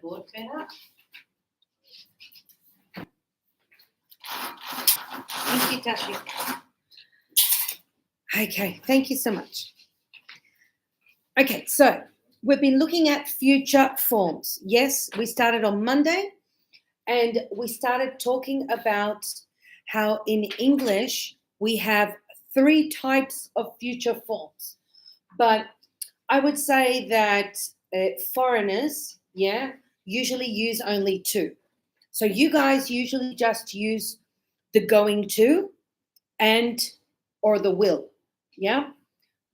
board better. Thank you, Tashi. Okay, thank you so much. Okay, so we've been looking at future forms. Yes, we started on Monday and we started talking about how in English we have 3 types of future forms. But I would say that foreigners, usually use only 2. So you guys usually just use the going to and or the will, yeah?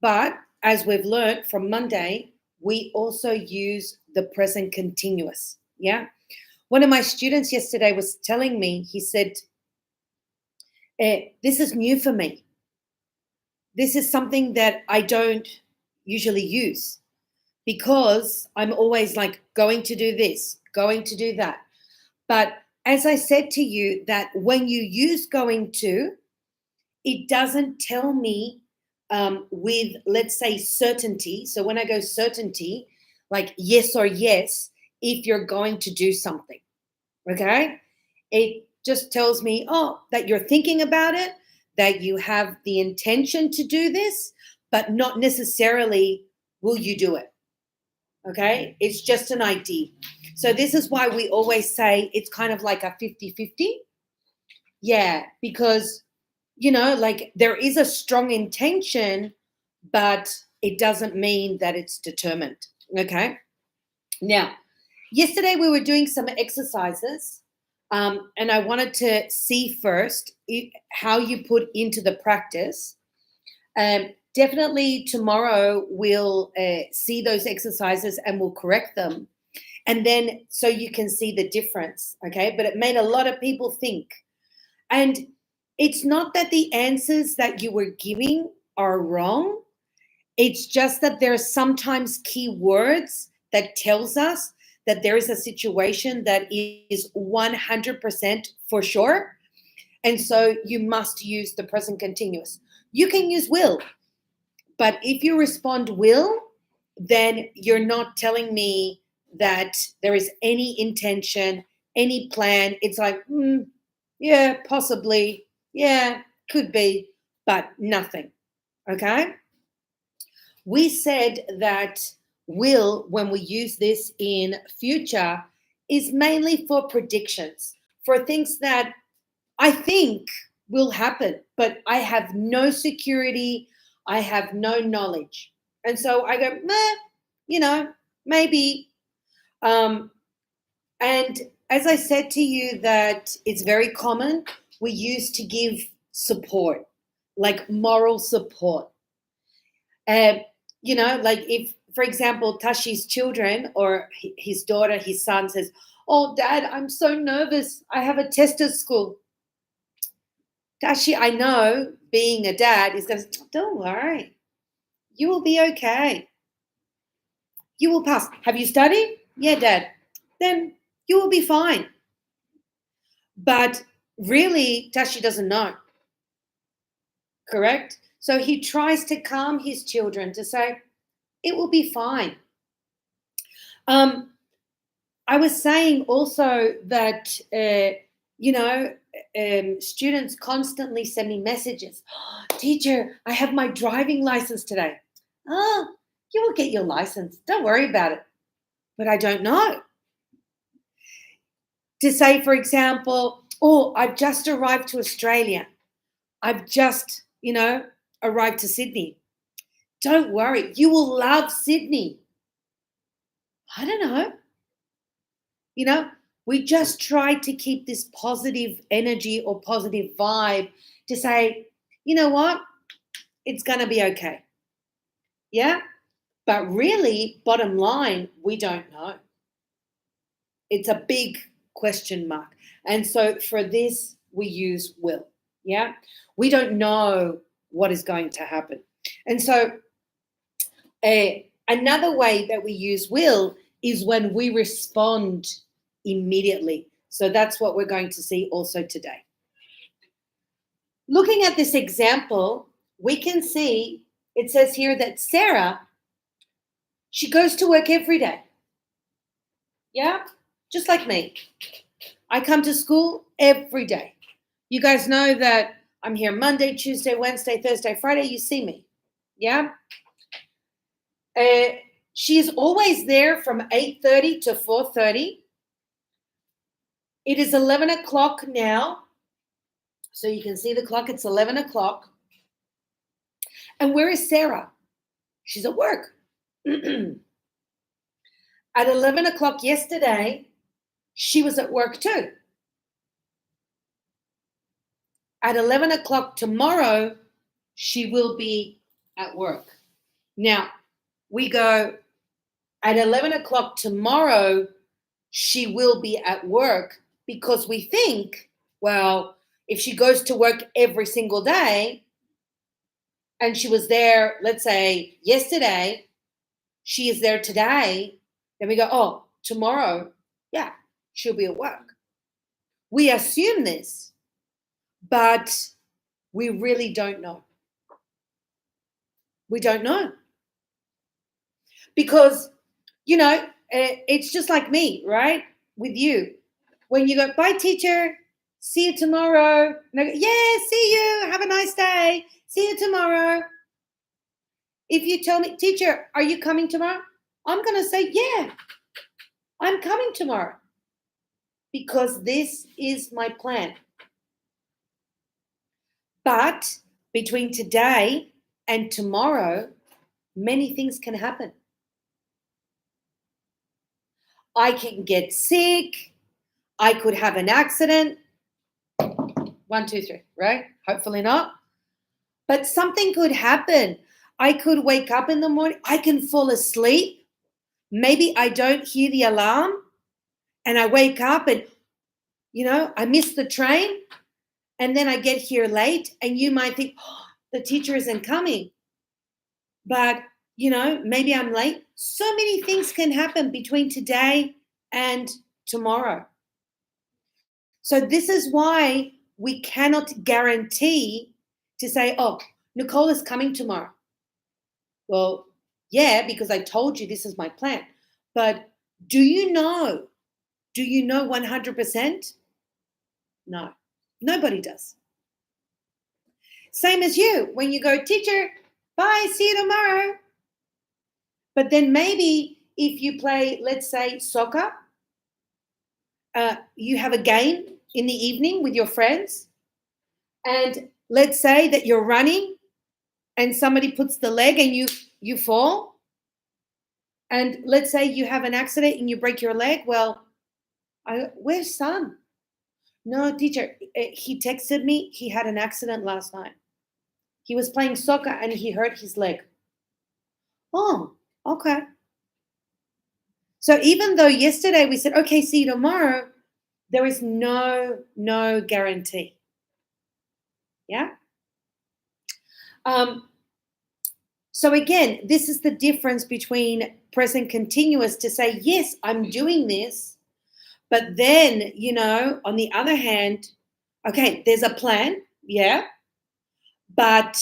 But as we've learned from Monday, we also use the present continuous, yeah? One of my students yesterday was telling me, he said, this is new for me. This is something that I don't usually use because I'm always like going to do this, going to do that. But as I said to you, that when you use going to, it doesn't tell me with, let's say, certainty. So when I go certainty, like yes or yes, if you're going to do something, okay? It just tells me, that you're thinking about it, that you have the intention to do this, but not necessarily will you do it, okay? It's just an idea. So this is why we always say it's kind of like a 50-50. Yeah, because, like there is a strong intention, but it doesn't mean that it's determined, okay? Now, yesterday we were doing some exercises, and I wanted to see first how you put into the practice. Definitely tomorrow we'll see those exercises and we'll correct them. And then so you can see the difference, okay? But it made a lot of people think. And it's not that the answers that you were giving are wrong. It's just that there are sometimes key words that tells us that there is a situation that is 100% for sure. And so you must use the present continuous. You can use will, but if you respond will, then you're not telling me that there is any intention, any plan. It's like, yeah, possibly, yeah, could be, but nothing, okay? We said that will, when we use this in future, is mainly for predictions, for things that I think will happen, but I have no security, I have no knowledge. And so I go, maybe. And as I said to you that it's very common, we use to give support, like moral support. Like if, for example, Tashi's children or his daughter, his son says, "Oh, Dad, I'm so nervous. I have a test at school." Tashi, I know, being a dad, is going to, "Don't worry. You will be okay. You will pass. Have you studied?" "Yeah, Dad." "Then you will be fine." But really, Tashi doesn't know. Correct? So he tries to calm his children to say, it will be fine. I was saying also that, students constantly send me messages. "Teacher, I have my driving license today." "Oh, you will get your license. Don't worry about it." But I don't know. To say, for example, "Oh, I've just arrived to Australia. I've just, arrived to Sydney." Don't worry, you will love Sydney. I don't know. We just try to keep this positive energy or positive vibe to say, you know what? It's going to be okay. Yeah? But really, bottom line, we don't know. It's a big question mark. And so for this, we use will. Yeah? We don't know what is going to happen. And so another way that we use will is when we respond immediately. So that's what we're going to see also today. Looking at this example, we can see it says here that Sarah, she goes to work every day. Yeah? just like me. I come to school every day. You guys know that I'm here Monday, Tuesday, Wednesday, Thursday, Friday. You see me. Yeah. She's always there from 8:30 to 4:30. It is 11 o'clock now. So you can see the clock. It's 11 o'clock. And where is Sarah? She's at work. At 11 o'clock yesterday, she was at work too. At 11 o'clock tomorrow, she will be at work. Now, we go at 11 o'clock tomorrow, she will be at work because we think, well, if she goes to work every single day and she was there, let's say yesterday, she is there today, then we go, oh, tomorrow, yeah, she'll be at work. We assume this, but we really don't know. We don't know. Because, it's just like me, right? With you. When you go, bye, teacher, see you tomorrow. And I go, yeah, see you. Have a nice day. See you tomorrow. If you tell me, teacher, are you coming tomorrow? I'm going to say, yeah, I'm coming tomorrow. Because this is my plan. But between today and tomorrow, many things can happen. I can get sick. I could have an accident. 1, 2, 3, right? Hopefully not. But something could happen. I could wake up in the morning. I can fall asleep. Maybe I don't hear the alarm and I wake up and, I miss the train and then I get here late and you might think, oh, the teacher isn't coming. But, maybe I'm late. So many things can happen between today and tomorrow. So this is why we cannot guarantee to say, oh, Nicole is coming tomorrow. Well, yeah, because I told you this is my plan. But do you know 100%? No, nobody does. Same as you. When you go, teacher, bye, see you tomorrow. But then maybe if you play, let's say, soccer, you have a game in the evening with your friends, and let's say that you're running and somebody puts the leg and you fall, and let's say you have an accident and you break your leg. Well, where's son? No, teacher, he texted me. He had an accident last night. He was playing soccer and he hurt his leg. Oh, okay. So even though yesterday we said, okay, see you tomorrow, there is no guarantee. Yeah? So again, this is the difference between present continuous to say, yes, I'm doing this. But then, on the other hand, okay, there's a plan. Yeah. But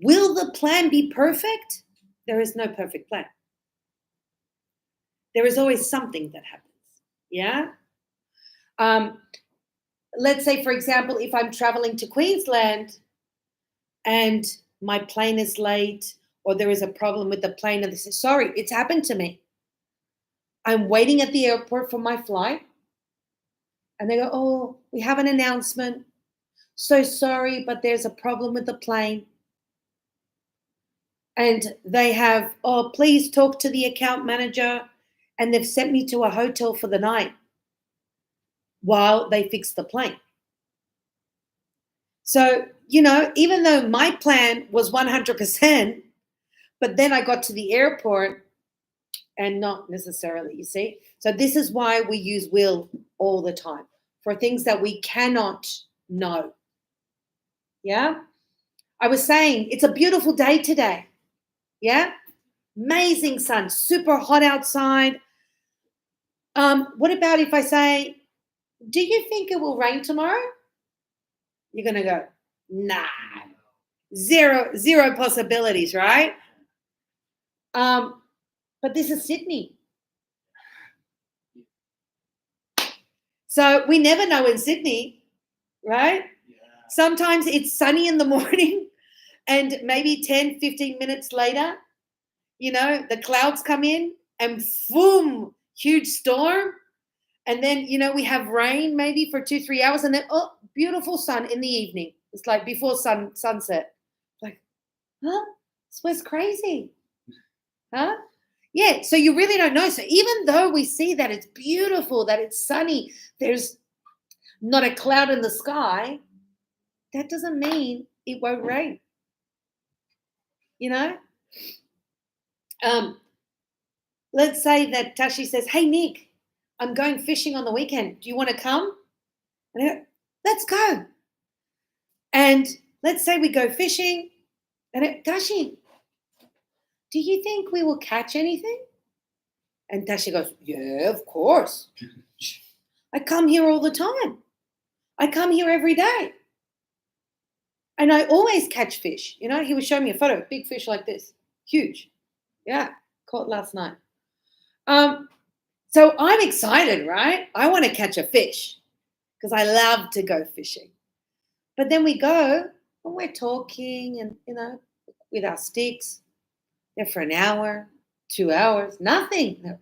will the plan be perfect? There is no perfect plan. There is always something that happens. Yeah. Let's say, for example, if I'm traveling to Queensland and my plane is late or there is a problem with the plane and they say, sorry, it's happened to me. I'm waiting at the airport for my flight. And they go, oh, we have an announcement. So sorry, but there's a problem with the plane. And they have, oh, please talk to the account manager. And they've sent me to a hotel for the night while they fix the plane. So, even though my plan was 100%, but then I got to the airport and not necessarily, you see. So this is why we use will all the time for things that we cannot know. Yeah. I was saying it's a beautiful day today. Yeah. Amazing sun, super hot outside. What about if I say, do you think it will rain tomorrow? You're going to go, nah, zero possibilities, right? But this is Sydney. So we never know in Sydney, right? Yeah. Sometimes it's sunny in the morning and maybe 10, 15 minutes later, the clouds come in and boom, huge storm. And then, we have rain maybe for 2, 3 hours and then, oh, beautiful sun in the evening. It's like before sunset. Like, huh? This was crazy. Huh? Yeah, so you really don't know. So even though we see that it's beautiful, that it's sunny, there's not a cloud in the sky, that doesn't mean it won't rain. Let's say that Tashi says, hey, Nick, I'm going fishing on the weekend. Do you want to come? And I go, let's go. And let's say we go fishing. And Tashi, do you think we will catch anything? And Tashi goes, yeah, of course. I come here all the time. I come here every day. And I always catch fish. He was showing me a photo, big fish like this, huge. Yeah, caught last night. So I'm excited, right? I want to catch a fish because I love to go fishing. But then we go and we're talking and, with our sticks. There for an hour, 2 hours, nothing.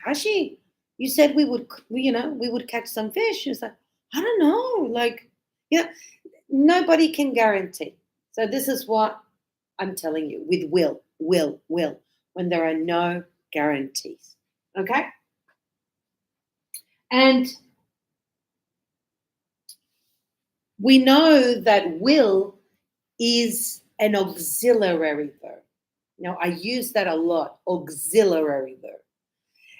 Tashi, you said we would catch some fish. She was like, I don't know. Nobody can guarantee. So this is what I'm telling you with will, when there are no guarantees. Okay? And we know that will is an auxiliary verb. Now, I use that a lot, auxiliary verb.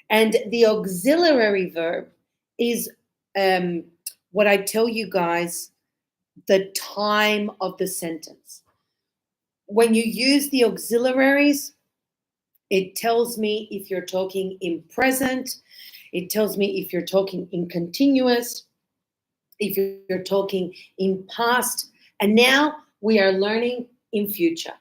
And the auxiliary verb is what I tell you guys, the time of the sentence. When you use the auxiliaries, it tells me if you're talking in present. It tells me if you're talking in continuous, if you're talking in past. And now we are learning in future.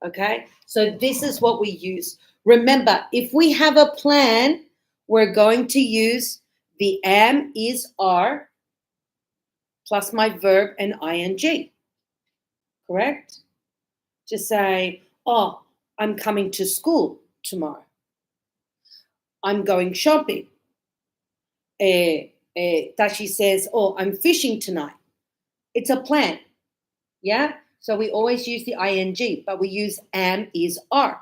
Okay? So this is what we use. Remember, if we have a plan, we're going to use the am, is, are, plus my verb and ing. Correct? Just say, oh, I'm coming to school tomorrow. I'm going shopping. Tashi says, oh, I'm fishing tonight. It's a plan. Yeah? So we always use the ing, but we use am, is, are.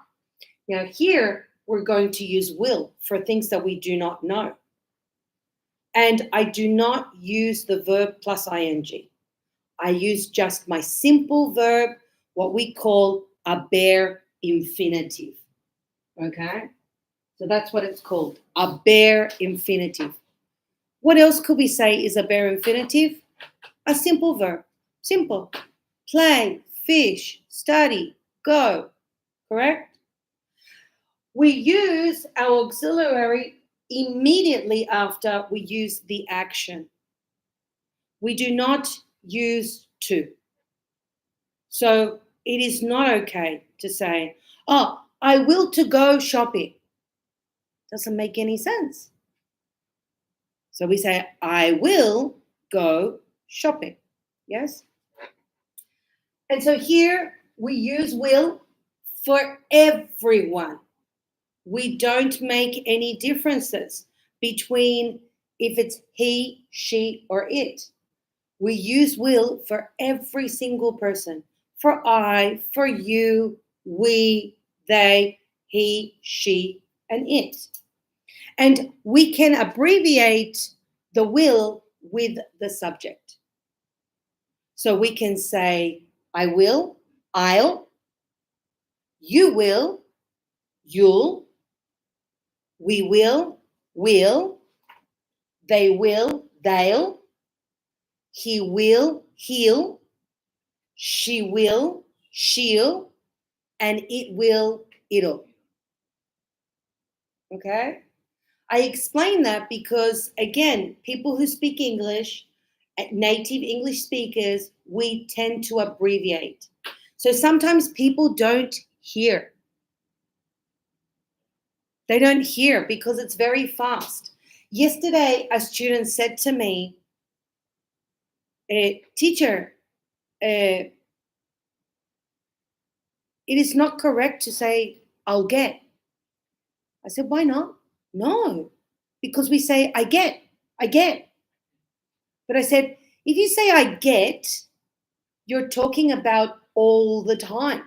Now here, we're going to use will for things that we do not know. And I do not use the verb plus ing. I use just my simple verb, what we call a bare infinitive. Okay? So that's what it's called, a bare infinitive. What else could we say is a bare infinitive? A simple verb. Simple. Play, fish, study, go. Correct? We use our auxiliary immediately after we use the action. We do not use to. So it is not okay to say, oh, I will to go shopping. Doesn't make any sense. So we say, I will go shopping. Yes? And so here we use will for everyone. We don't make any differences between if it's he, she, or it. We use will for every single person. For I, for you, we, they, he, she, and it. And we can abbreviate the will with the subject. So we can say, I will, I'll, you will, you'll, we will, they will, they'll, he will, he'll, she will, she'll, and it will, it'll. Okay? I explain that because, again, people who speak English, native English speakers, we tend to abbreviate. So sometimes people don't hear. They don't hear because it's very fast. Yesterday, a student said to me, teacher, it is not correct to say, I'll get. I said, why not? No, because we say, I get, I get. But I said, if you say, I get, you're talking about all the time.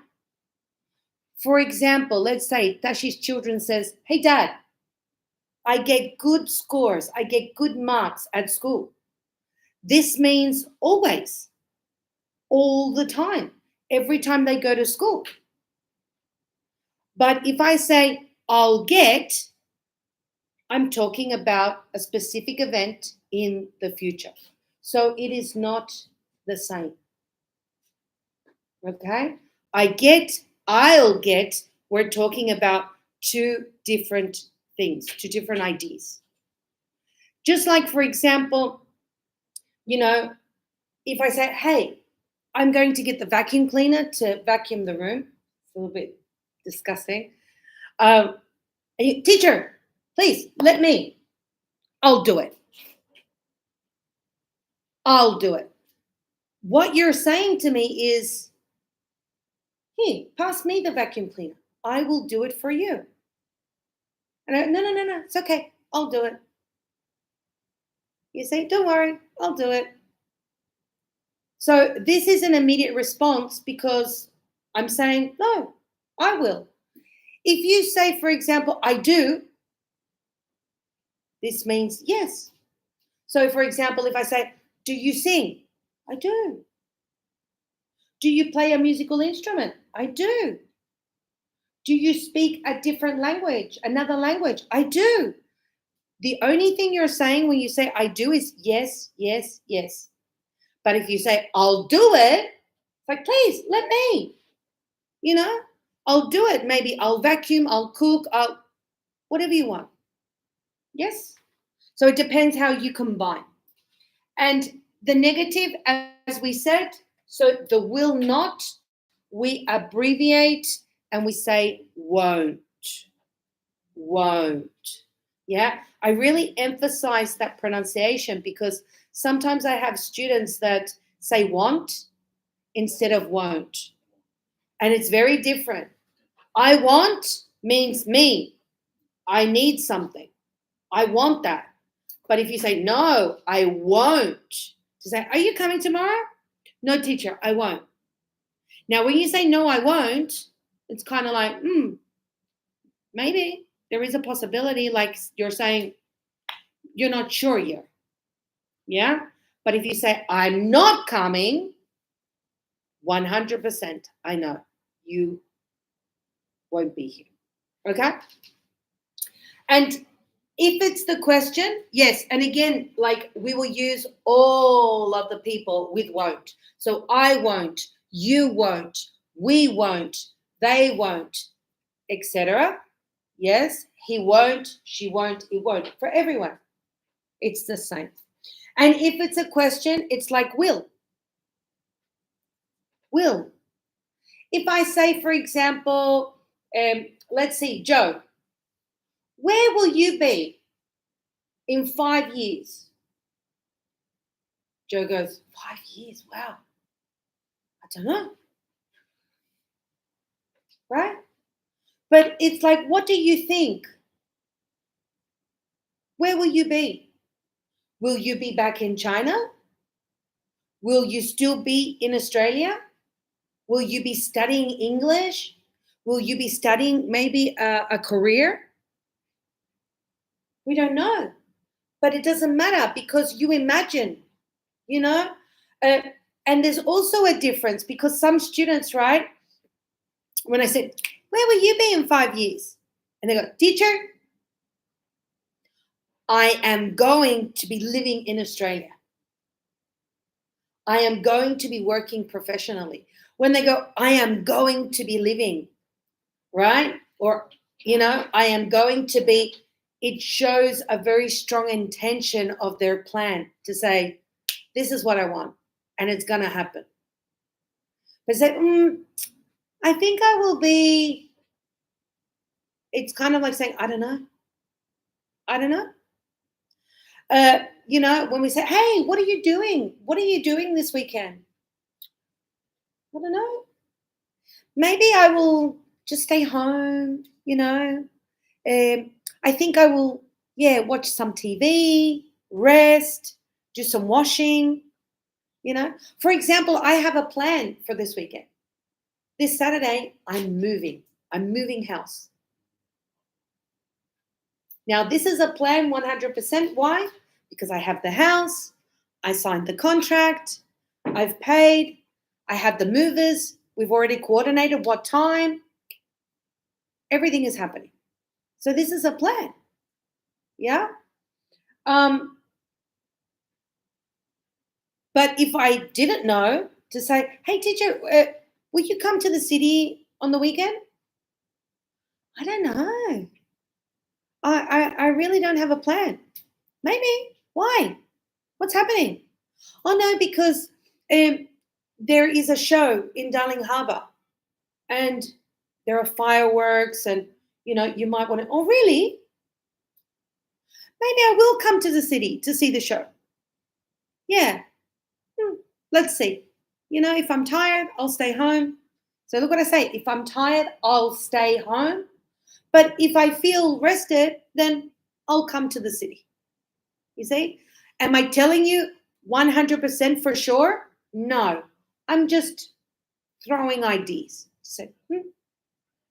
For example, let's say Tashi's children says, hey, Dad, I get good scores. I get good marks at school. This means always, all the time, every time they go to school. But if I say, I'll get, I'm talking about a specific event in the future. So it is not the same. Okay? I get, I'll get, we're talking about two different things, two different ideas. Just like, for example, if I say, hey, I'm going to get the vacuum cleaner to vacuum the room, it's a little bit disgusting. Teacher, please let me. I'll do it. I'll do it. What you're saying to me is, hey, pass me the vacuum cleaner. I will do it for you. And I, no, it's okay. I'll do it. You say, don't worry, I'll do it. So this is an immediate response because I'm saying, no, I will. If you say, for example, I do, this means yes. So, for example, if I say, do you sing? I do. Do you play a musical instrument? I do. Do you speak a different language, another language? I do. The only thing you're saying when you say I do is yes, yes, yes. But if you say I'll do it, it's like, please let me, I'll do it. Maybe I'll vacuum, I'll cook, I'll whatever you want. Yes? So it depends how you combine. And the negative, as we said, so the will not, we abbreviate and we say won't. Won't. Yeah. I really emphasize that pronunciation because sometimes I have students that say want instead of won't. And it's very different. I want means me. I need something. I want that. But if you say, no, I won't, to say, are you coming tomorrow? No, teacher, I won't. Now, when you say, no, I won't, it's kind of like, maybe there is a possibility, like you're saying, you're not sure yet. Yeah? But if you say, I'm not coming, 100%, I know you won't be here. Okay? And if it's the question, yes. And again, like we will use all of the people with won't. So I won't, you won't, we won't, they won't, etc. Yes, he won't, she won't, it won't. For everyone, it's the same. And if it's a question, it's like will. Will. If I say, for example, let's see, Joe, where will you be in 5 years? Joe goes, 5 years? Wow. I don't know. Right? But it's like, what do you think? Where will you be? Will you be back in China? Will you still be in Australia? Will you be studying English? Will you be studying maybe a career? We don't know. But it doesn't matter because you imagine, you know? And there's also a difference because some students, right? When I said, where will you be in 5 years? And they go, teacher, I am going to be living in Australia. I am going to be working professionally. When they go, I am going to be living, right? Or, I am going to be, it shows a very strong intention of their plan to say, this is what I want and it's going to happen. But say, I think I will be, it's kind of like saying, I don't know. When we say, hey, what are you doing? What are you doing this weekend? I don't know. Maybe I will just stay home, I think I will, watch some TV, rest, do some washing, For example, I have a plan for this weekend. This Saturday, I'm moving. I'm moving house. Now, this is a plan 100%. Why? Because I have the house, I signed the contract, I've paid, I have the movers, we've already coordinated what time. Everything is happening. So this is a plan. Yeah? But if I didn't know, to say, hey, teacher, will you come to the city on the weekend? I don't know. I really don't have a plan. Maybe. Why? What's happening? Oh, no, because there is a show in Darling Harbour and there are fireworks and, you might want to, oh, really? Maybe I will come to the city to see the show. Yeah. Let's see. If I'm tired, I'll stay home. So look what I say. If I'm tired, I'll stay home. But if I feel rested, then I'll come to the city. You see? Am I telling you 100% for sure? No. I'm just throwing ideas. So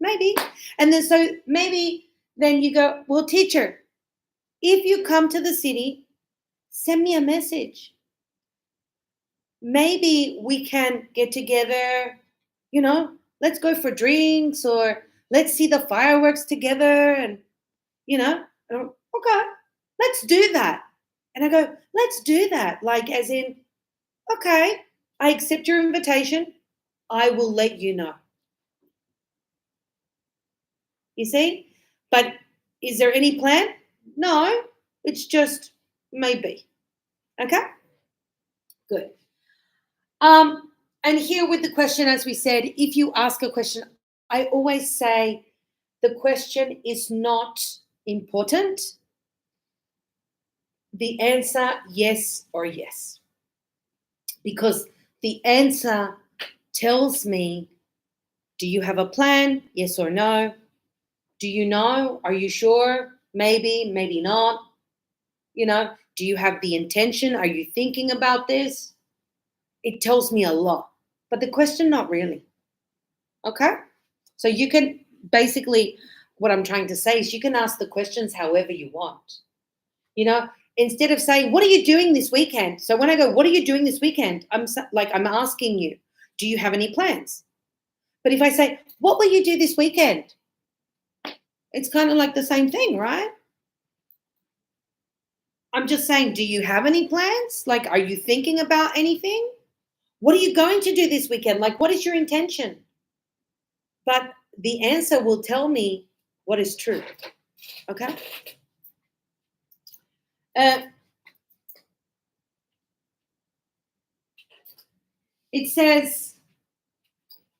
maybe. And then so maybe then you go, well, teacher, if you come to the city, send me a message. Maybe we can get together, let's go for drinks or let's see the fireworks together and, okay, let's do that. And I go, let's do that. Like, as in, okay, I accept your invitation. I will let you know. You see? But is there any plan? No, it's just maybe. Okay? Good. And here with the question, as we said, if you ask a question, I always say the question is not important. The answer, yes or yes. Because the answer tells me, do you have a plan? Yes or no? Do you know? Are you sure? Maybe, maybe not. Do you have the intention? Are you thinking about this? It tells me a lot. But the question, not really. Okay? So you can basically, what I'm trying to say is you can ask the questions however you want. Instead of saying, what are you doing this weekend? So when I go, what are you doing this weekend? I'm asking you, do you have any plans? But if I say, what will you do this weekend? It's kind of like the same thing, right? I'm just saying, do you have any plans? Like, are you thinking about anything? What are you going to do this weekend? Like, what is your intention? But the answer will tell me what is true. Okay? It says,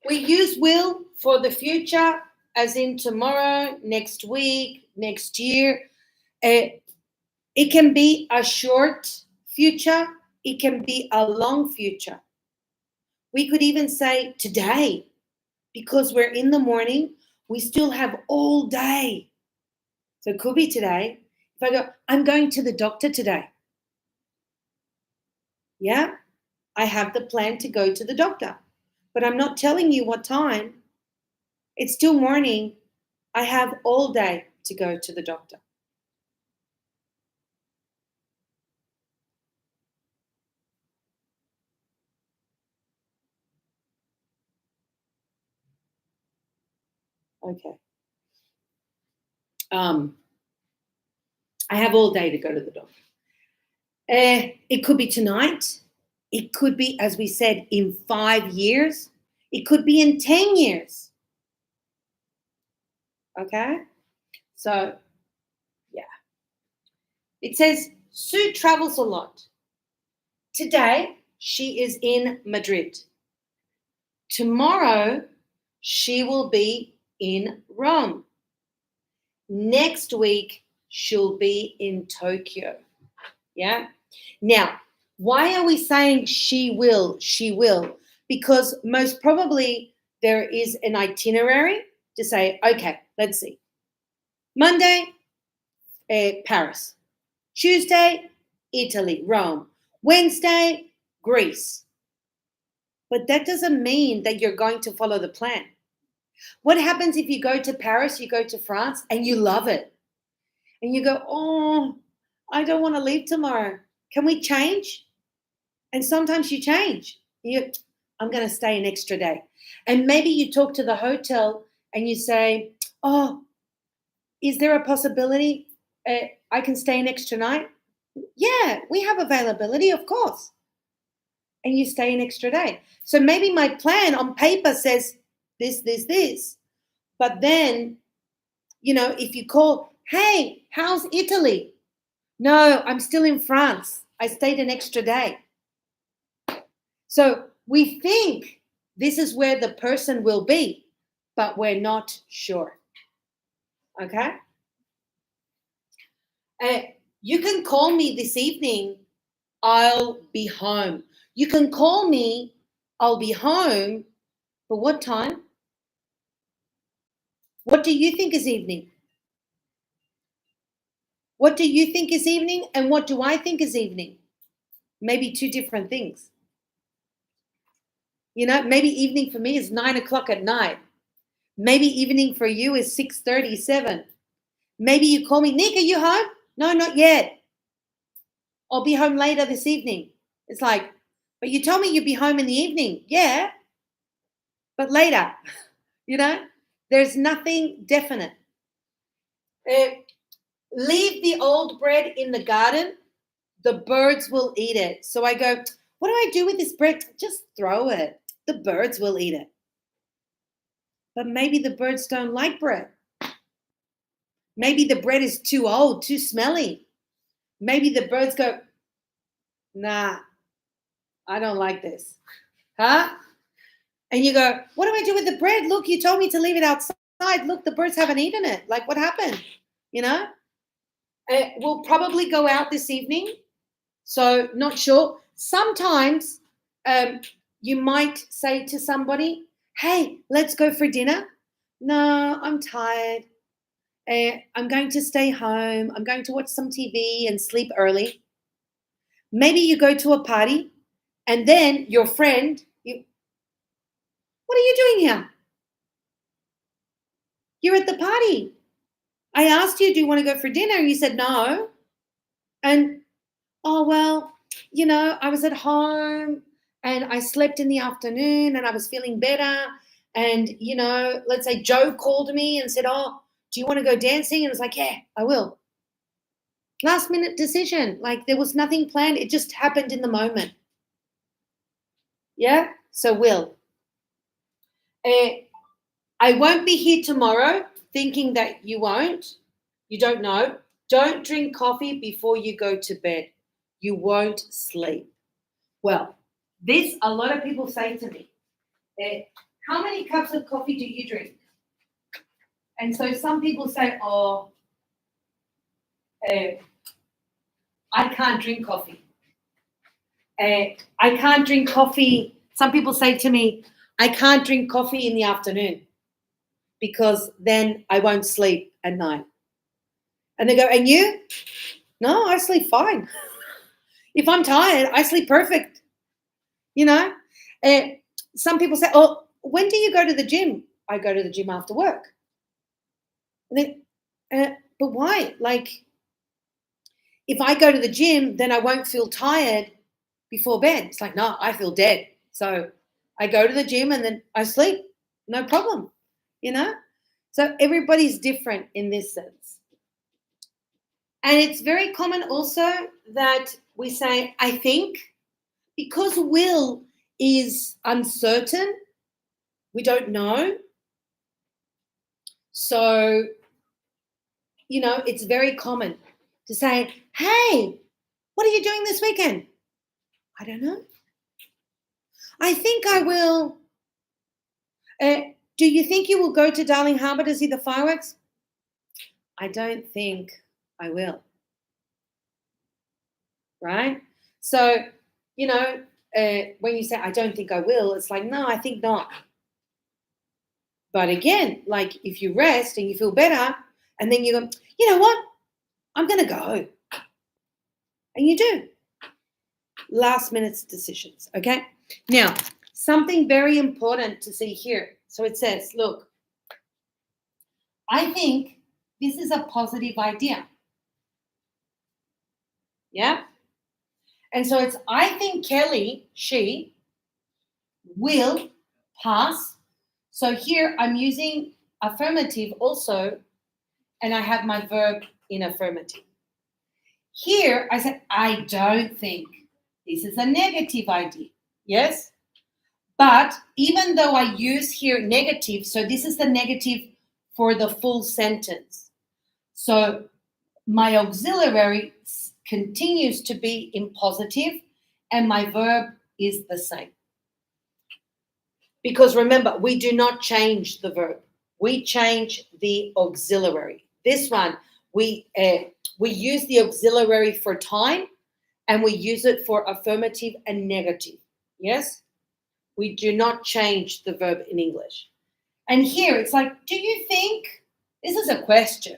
we use will for the future, as in tomorrow, next week, next year. It can be a short future. It can be a long future. We could even say today, because we're in the morning, we still have all day. So it could be today. If I go, I'm going to the doctor today. Yeah, I have the plan to go to the doctor, but I'm not telling you what time. It's still morning. I have all day to go to the doctor. Okay. I have all day to go to the doctor. It could be tonight. It could be, as we said, in 5 years. It could be in 10 years. Okay? So, yeah. It says, Sue travels a lot. Today, she is in Madrid. Tomorrow, she will be in Rome. Next week, she'll be in Tokyo. Yeah. Now, why are we saying she will? She will. Because most probably there is an itinerary to say, okay, let's see. Monday, Paris. Tuesday, Italy, Rome. Wednesday, Greece. But that doesn't mean that you're going to follow the plan. What happens if you go to Paris, you go to France, and you love it? And you go, oh, I don't want to leave tomorrow. Can we change? And sometimes you change. I'm going to stay an extra day. And maybe you talk to the hotel and you say, oh, is there a possibility I can stay an extra night? Yeah, we have availability, of course. And you stay an extra day. So maybe my plan on paper says this, this, this. But then, if you call, hey, how's Italy? No, I'm still in France. I stayed an extra day. So we think this is where the person will be, but we're not sure. Okay? You can call me this evening. I'll be home. You can call me. I'll be home. But what time? What do you think is evening? What do you think is evening? And what do I think is evening? Maybe two different things. Maybe evening for me is 9:00 at night. Maybe evening for you is 6:37. Maybe you call me, Nick, are you home? No, not yet. I'll be home later this evening. It's like, but you told me you'd be home in the evening. Yeah, but later. There's nothing definite. Leave the old bread in the garden. The birds will eat it. So I go, what do I do with this bread? Just throw it. The birds will eat it. But maybe the birds don't like bread. Maybe the bread is too old, too smelly. Maybe the birds go, nah, I don't like this. Huh? And you go, what do I do with the bread? Look, you told me to leave it outside. Look, the birds haven't eaten it. Like, what happened? We'll probably go out this evening. So not sure. Sometimes you might say to somebody, hey, let's go for dinner. No, I'm tired. I'm going to stay home. I'm going to watch some TV and sleep early. Maybe you go to a party and then your friend, what are you doing here? You're at the party. I asked you, do you want to go for dinner? And you said no. And, oh, well, I was at home and I slept in the afternoon and I was feeling better. And, let's say Joe called me and said, oh, do you want to go dancing? And I was like, yeah, I will. Last minute decision. Like there was nothing planned. It just happened in the moment. Yeah? So will. I won't be here tomorrow thinking that you won't. You don't know. Don't drink coffee before you go to bed. You won't sleep. Well, this a lot of people say to me, how many cups of coffee do you drink? And so some people say, oh, I can't drink coffee. I can't drink coffee. Some people say to me, I can't drink coffee in the afternoon because then I won't sleep at night. And they go, and you? No, I sleep fine. If I'm tired, I sleep perfect. Some people say, oh, when do you go to the gym? I go to the gym after work. And then, but why? Like, if I go to the gym, then I won't feel tired before bed. It's like, no, I feel dead. So I go to the gym and then I sleep. No problem. So everybody's different in this sense. And it's very common also that we say, I think, because will is uncertain, we don't know. So, it's very common to say, hey, what are you doing this weekend? I don't know. I think I will. Do you think you will go to Darling Harbour to see the fireworks? I don't think I will. right? So, you know, when you say, I don't think I will, it's like, no, I think not. But again, like if you rest and you feel better, and then you go, you know what? I'm going to go. And you do. Last minute decisions. Okay. Now, something very important to see here. So it says, look, I think this is a positive idea. Yeah. And so it's, I think Kelly, she will pass. So here I'm using affirmative also, and I have my verb in affirmative. Here I said, I don't think. This is a negative idea. Yes? But even though I use here negative, so this is the negative for the full sentence. So my auxiliary continues to be in positive, and my verb is the same. Because remember, we do not change the verb. We change the auxiliary. This one, we use the auxiliary for time, and we use it for affirmative and negative. Yes? We do not change the verb in English. And here it's like, do you think? This is a question.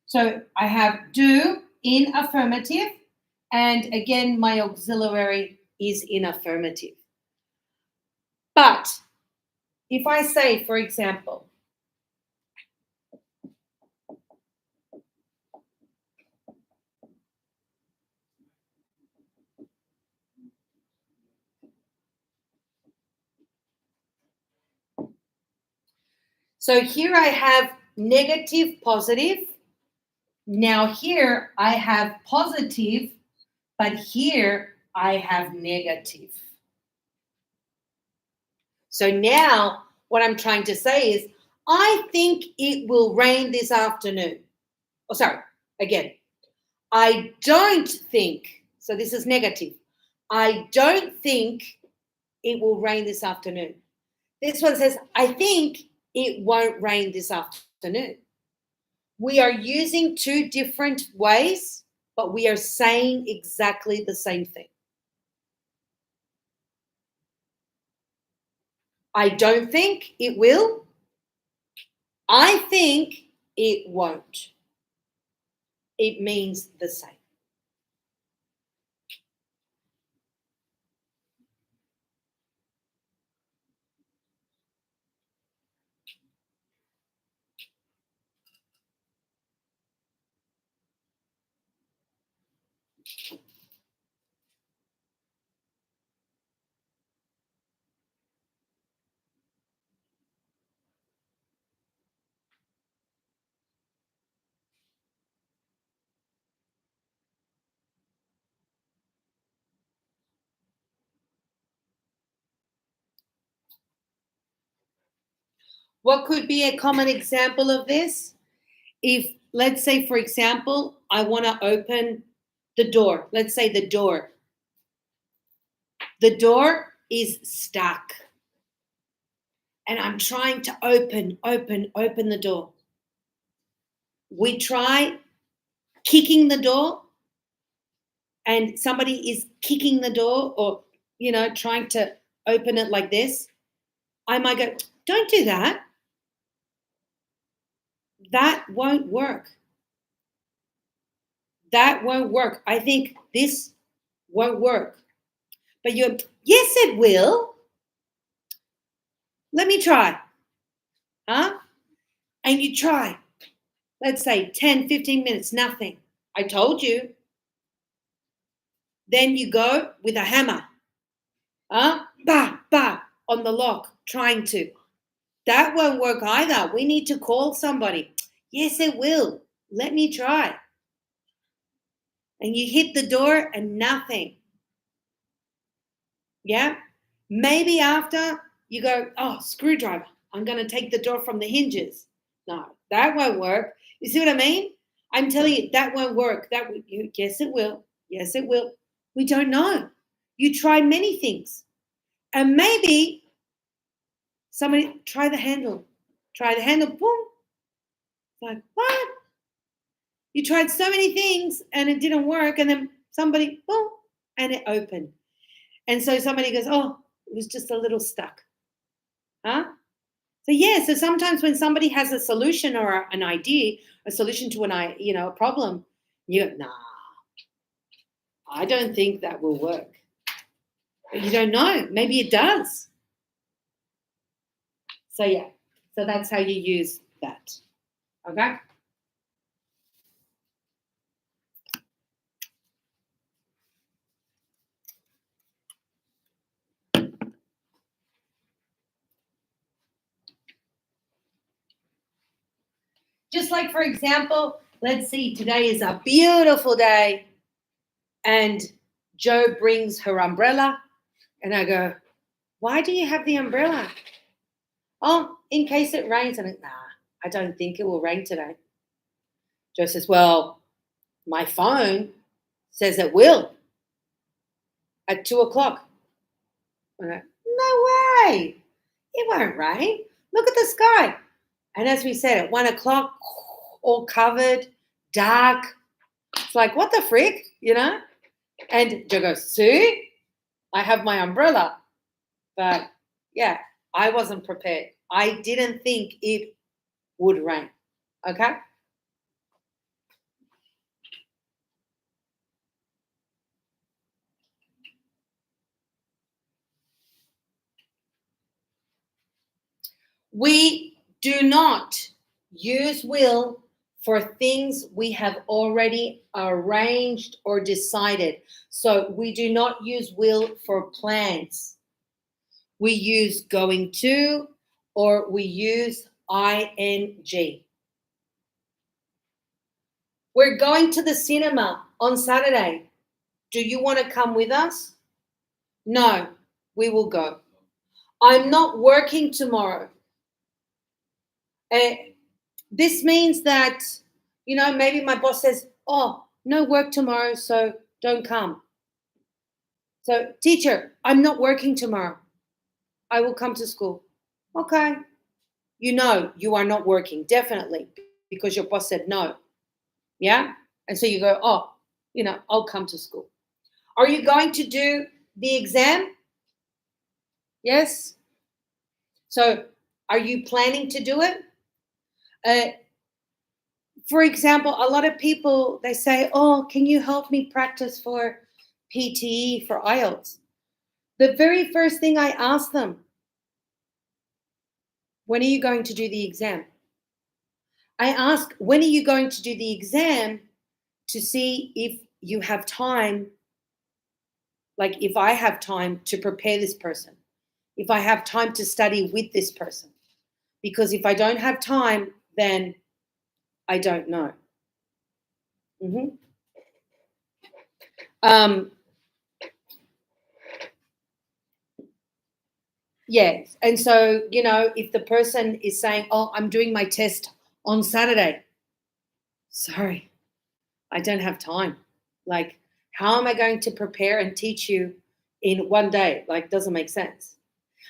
So I have do in affirmative, and again, my auxiliary is in affirmative. But if I say, for example, so here I have negative, positive. Now here I have positive, but here I have negative. So now what I'm trying to say is, I think it will rain this afternoon. Oh, sorry, again. I don't think, so this is negative. I don't think it will rain this afternoon. This one says, I think it won't rain this afternoon. We are using two different ways, but we are saying exactly the same thing. I don't think it will. I think it won't. It means the same. What could be a common example of this? If, let's say, for example, I want to open the door. Let's say the door. The door is stuck. And I'm trying to open the door. We try kicking the door, and somebody is kicking the door, or, trying to open it like this. I might go, don't do that. That won't work. That won't work. I think this won't work. But you're, yes, it will. Let me try. Huh? And you try. Let's say 10, 15 minutes, nothing. I told you. Then you go with a hammer. Huh? Bah, bah, on the lock, trying to. That won't work either. We need to call somebody. Yes, it will. Let me try. And you hit the door and nothing. Yeah? Maybe after you go, oh, screwdriver. I'm going to take the door from the hinges. No, that won't work. You see what I mean? I'm telling you, that won't work. Yes, it will. Yes, it will. We don't know. You try many things. And maybe somebody try the handle. Try the handle, boom. Like, what? You tried so many things and it didn't work. And then Somebody, oh, and it opened. And so somebody goes, oh, it was just a little stuck. Huh? So yeah, so sometimes when somebody has a solution or an idea, a solution to a problem, you go, nah, I don't think that will work. But you don't know. Maybe it does. So yeah, so that's how you use that. Okay? Just like, for example, let's see, today is a beautiful day and Joe brings her umbrella and I go, why do you have the umbrella? Oh, in case it rains. And nah, I don't think it will rain today. Joe says, well, my phone says it will at 2:00. And I, no way. It won't rain. Look at the sky. And as we said, at 1:00, all covered, dark. It's like, what the frick, And Joe goes, see, I have my umbrella. But yeah, I wasn't prepared. I didn't think it would rain. Okay? We do not use will for things we have already arranged or decided. So we do not use will for plans. We use going to or we use ing. We're going to the cinema on Saturday. Do you want to come with us? No, we will go. I'm not working tomorrow. This means that, maybe my boss says, oh, no work tomorrow, so don't come. So, teacher, I'm not working tomorrow. I will come to school. Okay. You are not working, definitely, because your boss said no. Yeah? And so you go, oh, I'll come to school. Are you going to do the exam? Yes. So, are you planning to do it? For example, a lot of people, they say, oh, can you help me practice for PTE, for IELTS? The very first thing I ask them, when are you going to do the exam? I ask, when are you going to do the exam, to see if you have time, like if I have time to prepare this person, if I have time to study with this person. Because if I don't have time, then I don't know. Mm-hmm. Yes. And so, if the person is saying, oh, I'm doing my test on Saturday, sorry, I don't have time. Like, how am I going to prepare and teach you in one day? Like, doesn't make sense.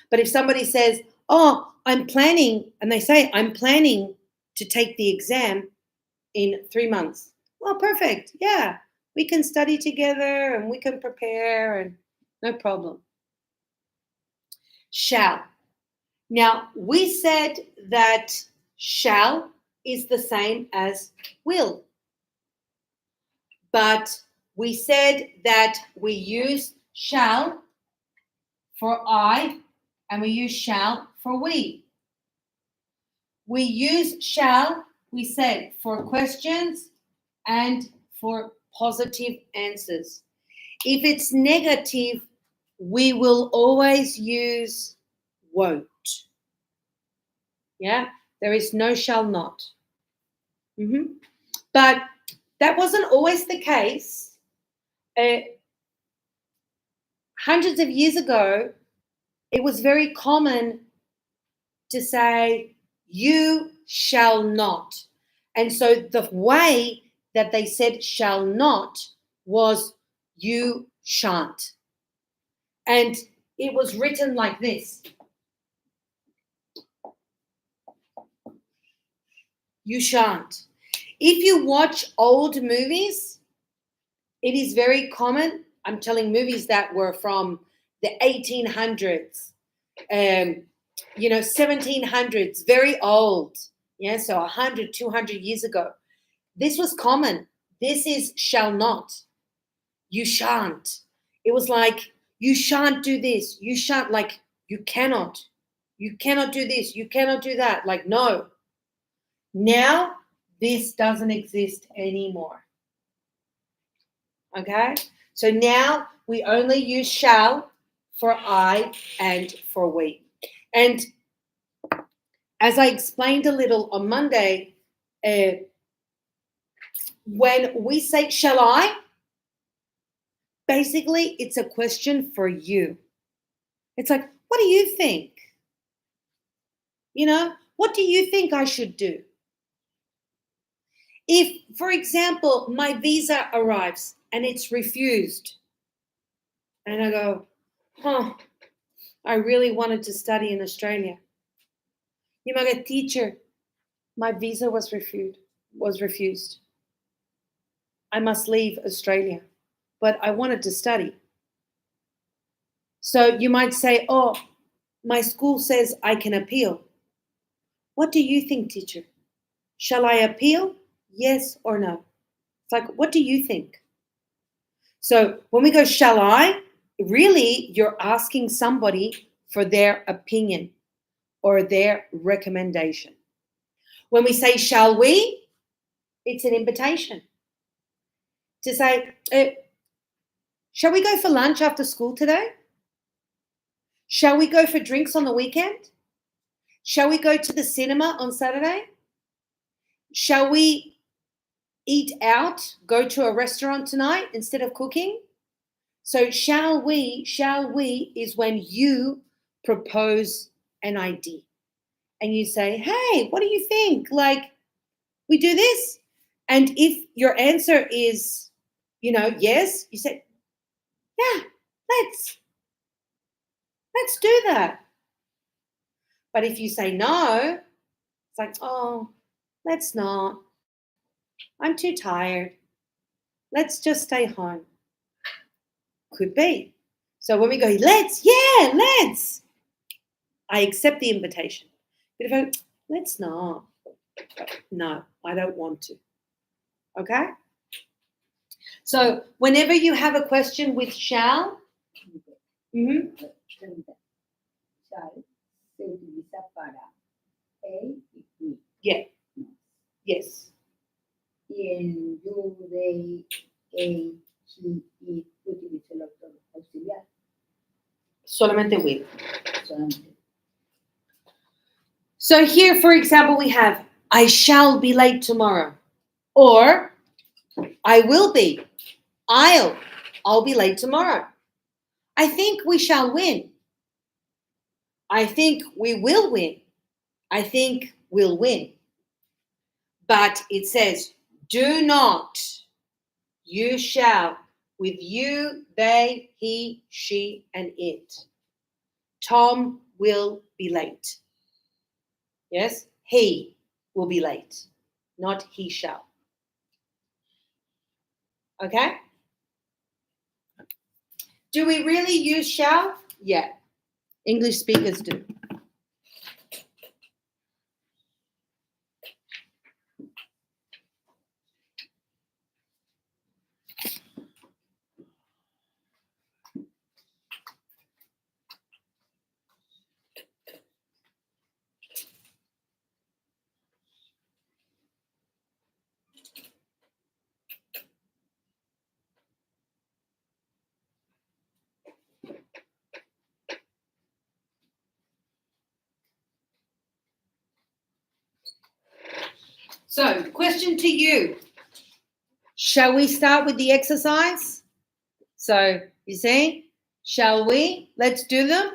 But if somebody says, oh, I'm planning, and they say, I'm planning to take the exam in 3 months. Oh, perfect. Yeah. We can study together and we can prepare and no problem. Shall. Now, we said that shall is the same as will. But we said that we use shall for I and we use shall for we. We use shall, we said, for questions and for positive answers. If it's negative, we will always use won't. Yeah, there is no shall not. Mm-hmm. But that wasn't always the case. Hundreds of years ago, it was very common to say, you shall not. And so the way that they said shall not was you shan't. And it was written like this. You shan't. If you watch old movies, It is very common. I'm telling movies that were from the 1800s, 1700s, very old. Yeah, so 100, 200 years ago. This was common. This is shall not. You shan't. It was like, you shan't do this. You shan't, like, you cannot. You cannot do this. You cannot do that. Like, no. Now, this doesn't exist anymore. Okay? So now we only use shall for I and for we. And as I explained a little on Monday, when we say shall I, basically it's a question for you. It's like, what do you think? What do you think I should do? If, for example, my visa arrives and it's refused, and I go, I really wanted to study in Australia. You might go, teacher, my visa was refused. I must leave Australia, but I wanted to study. So you might say, oh, my school says I can appeal. What do you think, teacher? Shall I appeal? Yes or no? It's like, what do you think? So when we go, shall I, really, you're asking somebody for their opinion or their recommendation. When we say, shall we, it's an invitation to say, shall we go for lunch after school today? Shall we go for drinks on the weekend? Shall we go to the cinema on Saturday? Shall we eat out, go to a restaurant tonight instead of cooking? So shall we is when you propose an idea and you say, hey, what do you think? Like, we do this? And if your answer is, yes, you say, yeah, let's do that. But if you say no, it's like, oh, let's not. I'm too tired. Let's just stay home. Could be. So when we go, let's, I accept the invitation. But if I, let's not. No, I don't want to. Okay? So whenever you have a question with shall, Shall se utiliza para él y tú. Yeah. Yes. Y en you, they, he, it, utiliza el auxiliar. Solamente will. Solamente. So here, for example, we have, I shall be late tomorrow. Or, I will be. I'll be late tomorrow. I think we shall win. I think we will win. I think we'll win. But it says, do not, you shall, with you, they, he, she, and it. Tom will be late. Yes? He will be late, not he shall. Okay? Do we really use shall? Yeah. English speakers do. So, question to you. Shall we start with the exercise? So, you see, shall we? Let's do them.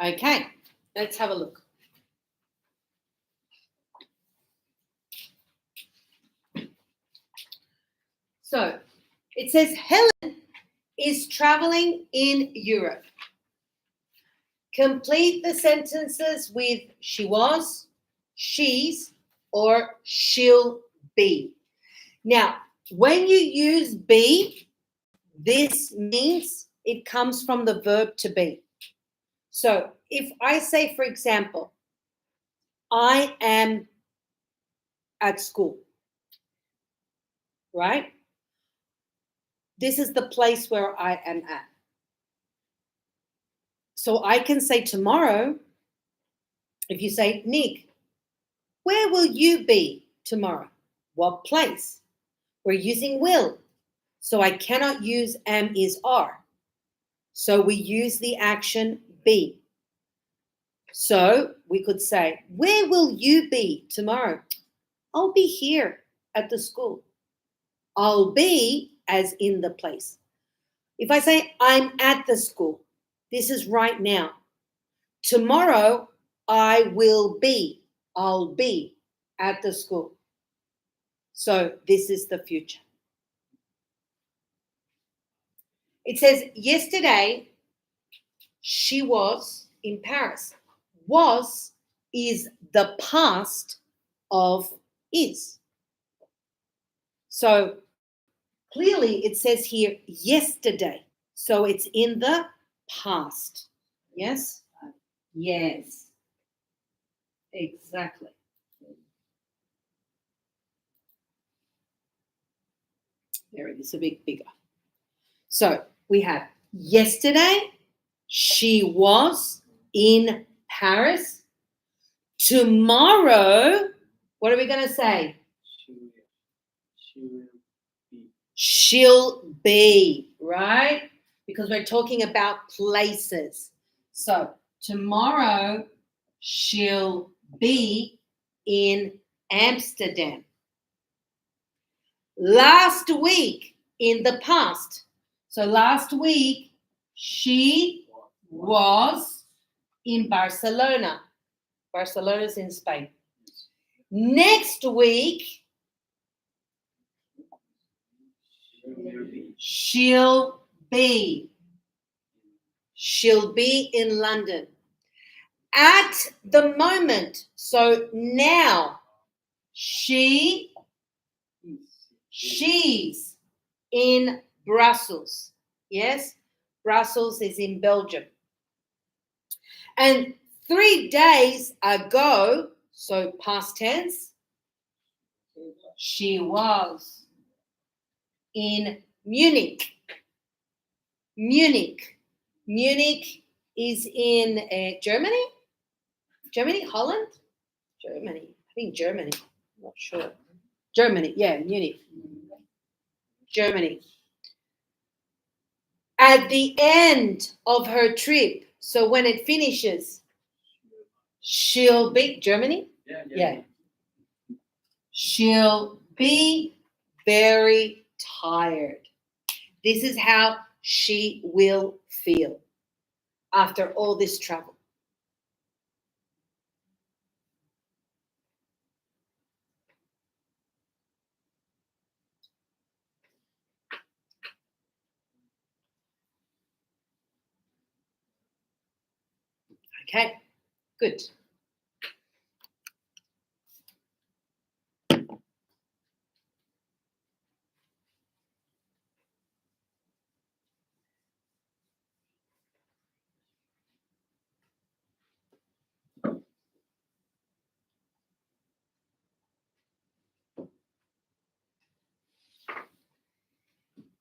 Okay, let's have a look. So it says Helen is traveling in Europe. Complete the sentences with she was, she's, or she'll be. Now, when you use be, this means it comes from the verb to be. So if I say, for example, I am at school, right? This is the place where I am at. So I can say tomorrow, if you say, Nick, where will you be tomorrow? What place? We're using will. So I cannot use am, is, are. So we use the action be. So we could say, where will you be tomorrow? I'll be here at the school. I'll be as in the place. If I say I'm at the school, this is right now. Tomorrow I will be. I'll be at the school. So this is the future. It says yesterday she was in Paris. Was is the past of is. So clearly it says here yesterday. So it's in the past. Yes? Yes. Exactly. There it is, a bit bigger. So we have yesterday she was in Paris. Tomorrow, what are we going to say? She'll be, right? Because we're talking about places. So tomorrow she'll be in Amsterdam. Last week, in the past. So last week she was in Barcelona. Barcelona's in Spain. Next week she'll be in London. At the moment, so now she's in Brussels. Yes, Brussels is in Belgium. And 3 days ago, so past tense, she was in Munich. Munich is in Germany? Germany? Holland? Germany. I think Germany. I'm not sure. Germany, yeah, Munich. Germany. At the end of her trip, so when it finishes, she'll be Germany? Yeah. She'll be very tired. This is how she will feel after all this travel. Okay, good.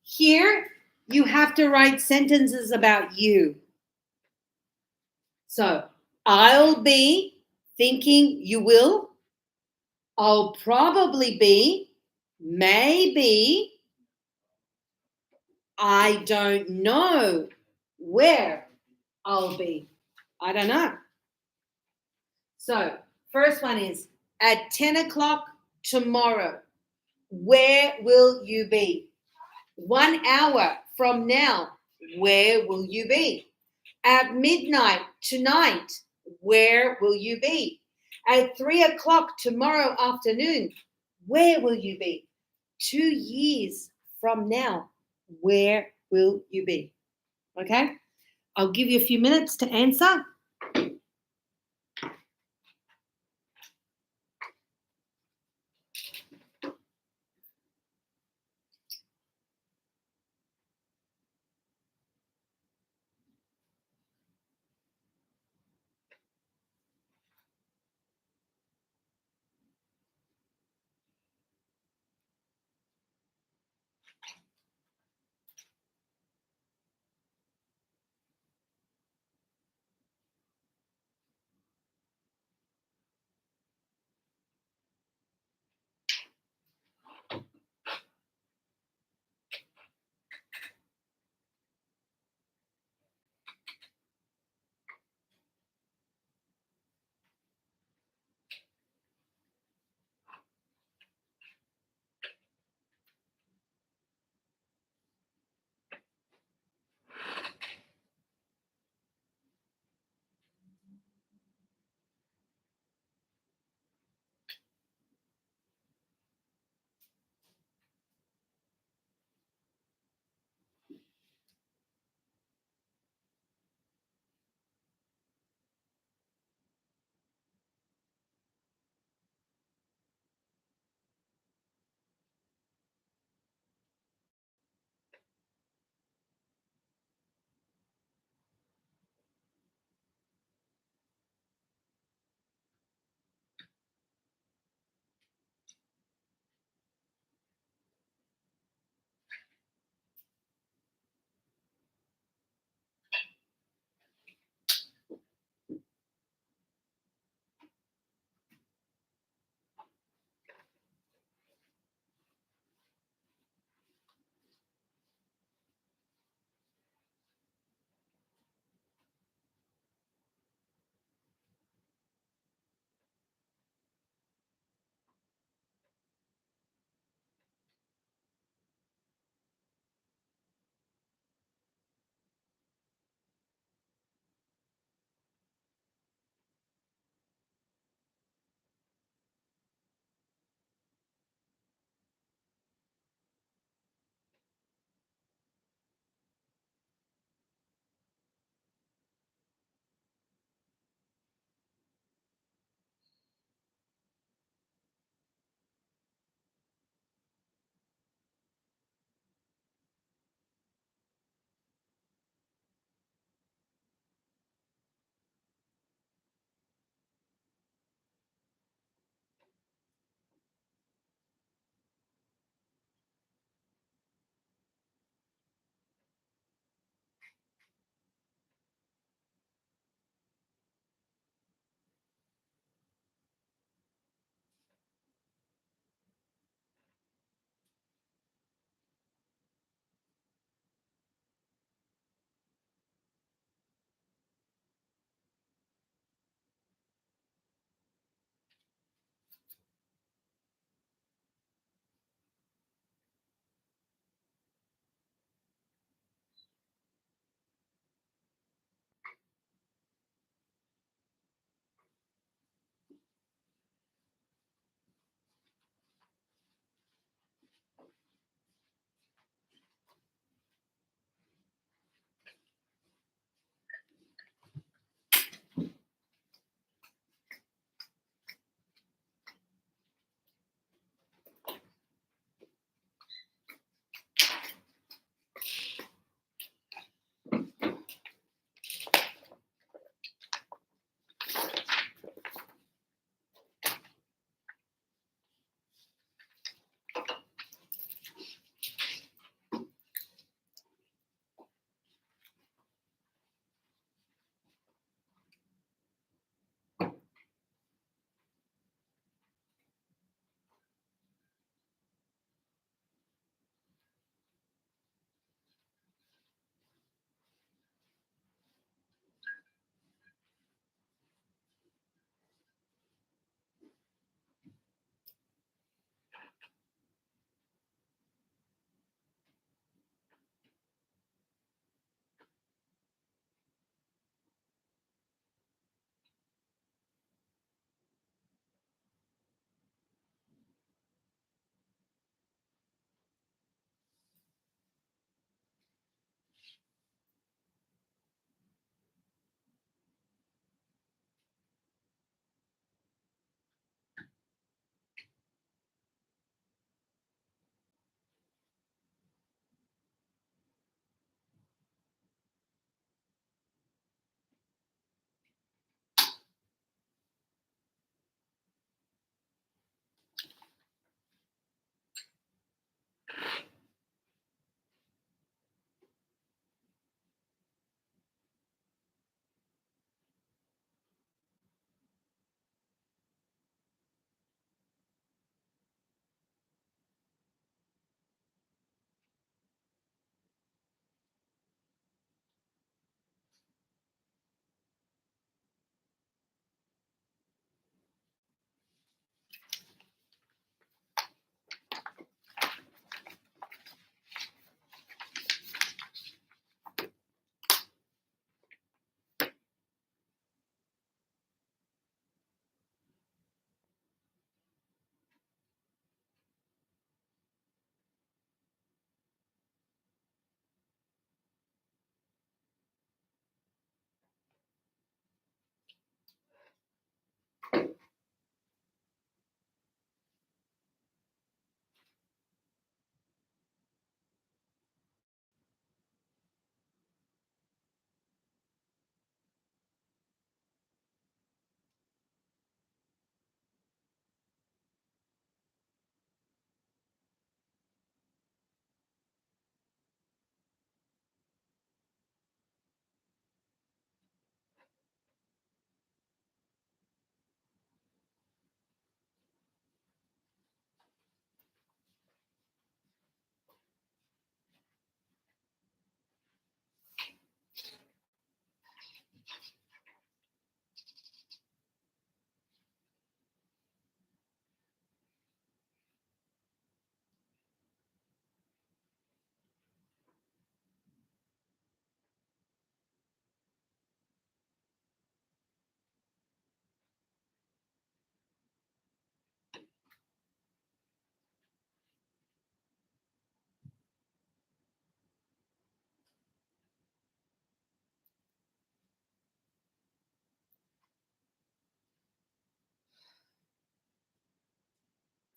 Here, you have to write sentences about you. So, I'll be thinking you will. I'll probably be, maybe. I don't know where I'll be. I don't know. So, first one is at 10 o'clock tomorrow. Where will you be? 1 hour from now, where will you be? At midnight tonight, where will you be? At 3 o'clock tomorrow afternoon, where will you be? 2 years from now, where will you be? Okay, I'll give you a few minutes to answer.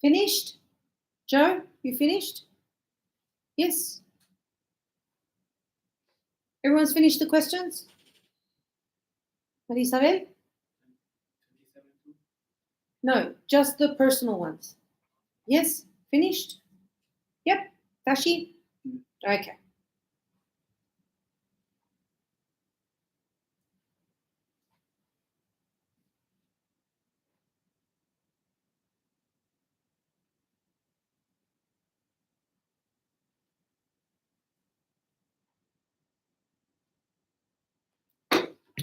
Finished? Joe, you finished? Yes. Everyone's finished the questions? Marisabel? No, just the personal ones. Yes? Finished? Yep. Tashi? Okay.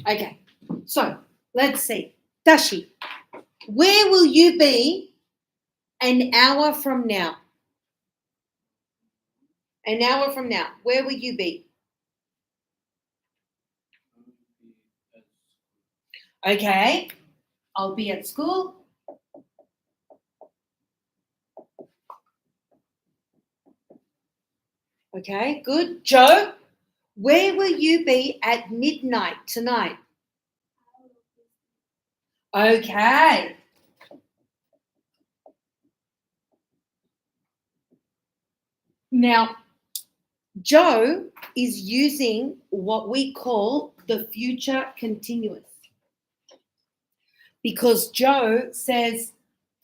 Okay. So let's see. Tashi, where will you be an hour from now? An hour from now, where will you be? Okay. I'll be at school. Okay, good. Joe, where will you be at midnight tonight? Okay. Now, Joe is using what we call the future continuous. Because Joe says,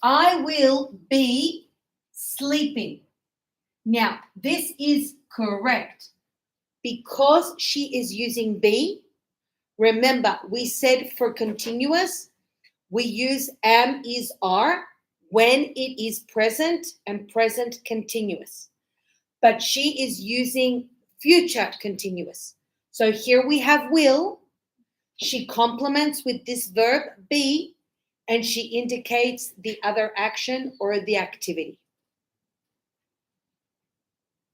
I will be sleeping. Now, this is correct because she is using be. Remember, we said for continuous, we use am, is, are when it is present and present continuous. But she is using future continuous. So here we have will. She complements with this verb be, and she indicates the other action or the activity.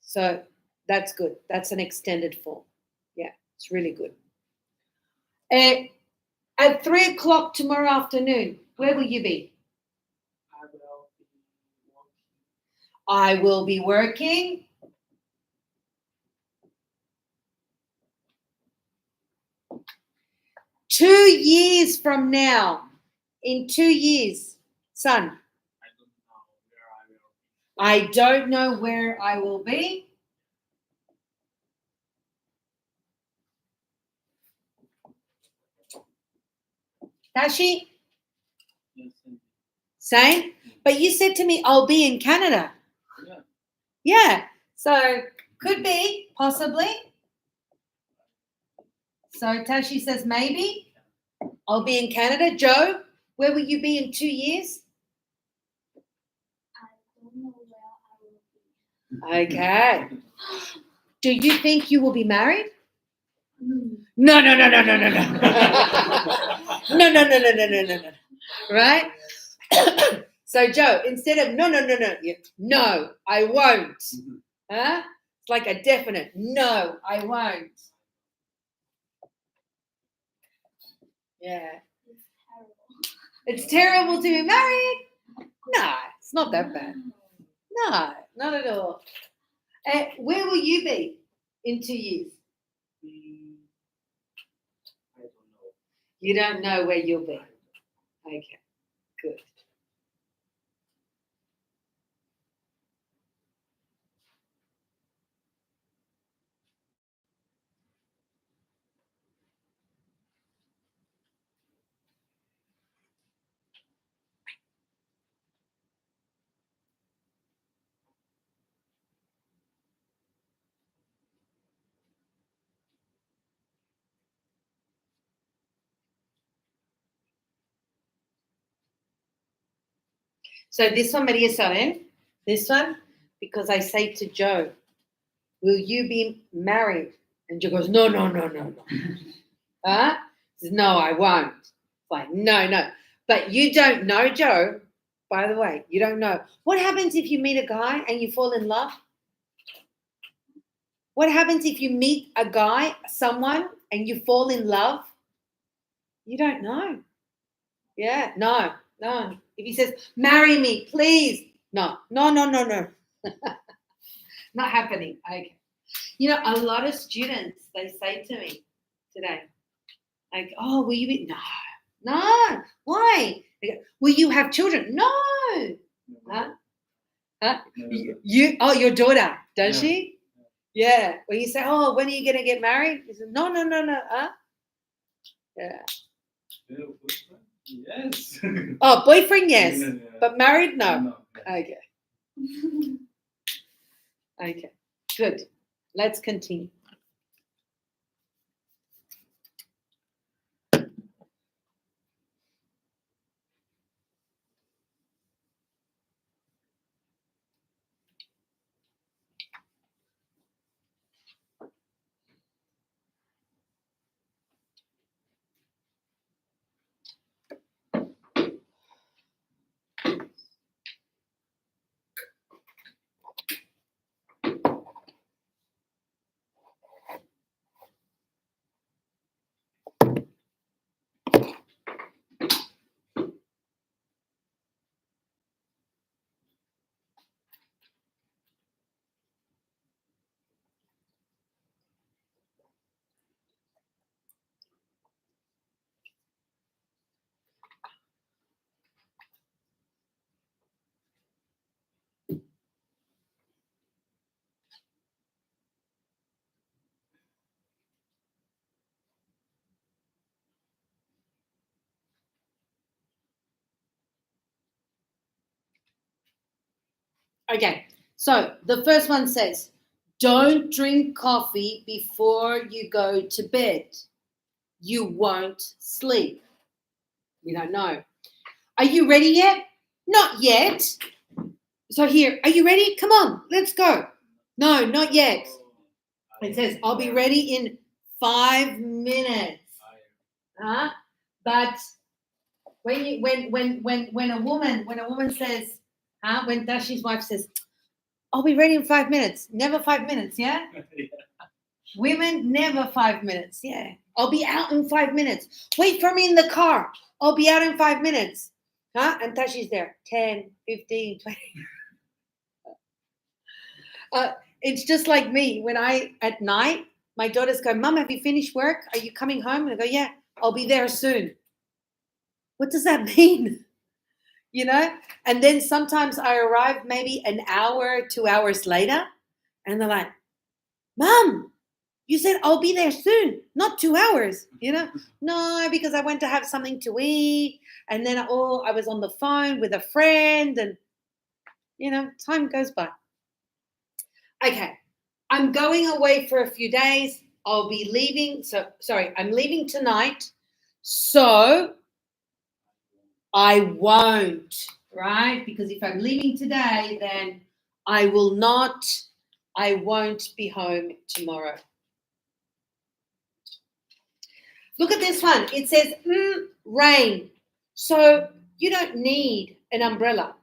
So that's good. That's an extended form. Yeah, it's really good. At 3 o'clock tomorrow afternoon, where will you be? I will be working. Two years from now, in 2 years, son. I don't know where I will be. Tashi? Same? But you said to me, I'll be in Canada. Yeah. So could be, possibly. So Tashi says maybe. I'll be in Canada. Joe, where will you be in 2 years? I don't know where I will be. Okay. Do you think you will be married? Mm. No. No. No. Right? So Joe, instead of no, no, I won't. Huh? It's like a definite. No, I won't. Yeah. It's terrible to be married. No, it's not that bad. No, not at all. Where will you be in 2 years? I don't know. You don't know where you'll be. Okay, good. So this one, Maria Isabel, this one, because I say to Joe, will you be married? And Joe goes, no. Huh? Says, no, I won't. Like, no. But you don't know, Joe, by the way, you don't know. What happens if you meet a guy and you fall in love? What happens if you meet a guy, someone, and you fall in love? You don't know. Yeah, no. If he says, marry me, please. No. Not happening. Okay. You know, a lot of students, they say to me today, like, oh, will you be? No. Why? They go, will you have children? No. Huh? Huh? Never. Your daughter, does Yeah. she? Yeah. When you say, "Oh, when are you gonna get married?" He says, "No, no, no, no." Huh? Yeah. Yeah, boyfriend? Yes. Oh, boyfriend, yes, Yeah. but married, no. No. Okay. Okay. Good. Let's continue. Okay. So the first one says, "Don't drink coffee before you go to bed. You won't sleep." We don't know. Are you ready yet? Not yet. So here, are you ready? Come on, let's go. No, not yet. It says, "I'll be ready in 5 minutes." Huh? But when a woman says, when Dashi's wife says, "I'll be ready in 5 minutes," never 5 minutes, yeah? Women never 5 minutes, yeah. "I'll be out in 5 minutes. Wait for me in the car. I'll be out in 5 minutes." Huh? And Tashi's there, 10, 15, 20. It's just like me. When at night, my daughters go, "Mum, have you finished work? Are you coming home?" And I go, "Yeah, I'll be there soon." What does that mean? You know? And then sometimes I arrive maybe an hour, 2 hours later, and they're like, "Mom, you said I'll be there soon, not 2 hours." No, because I went to have something to eat, and then I was on the phone with a friend, and time goes by. Okay, I'm going away for a few days. I'll be leaving. I'm leaving tonight, so I won't, right? Because if I'm leaving today, then I won't be home tomorrow. Look at this one. It says, rain. So you don't need an umbrella.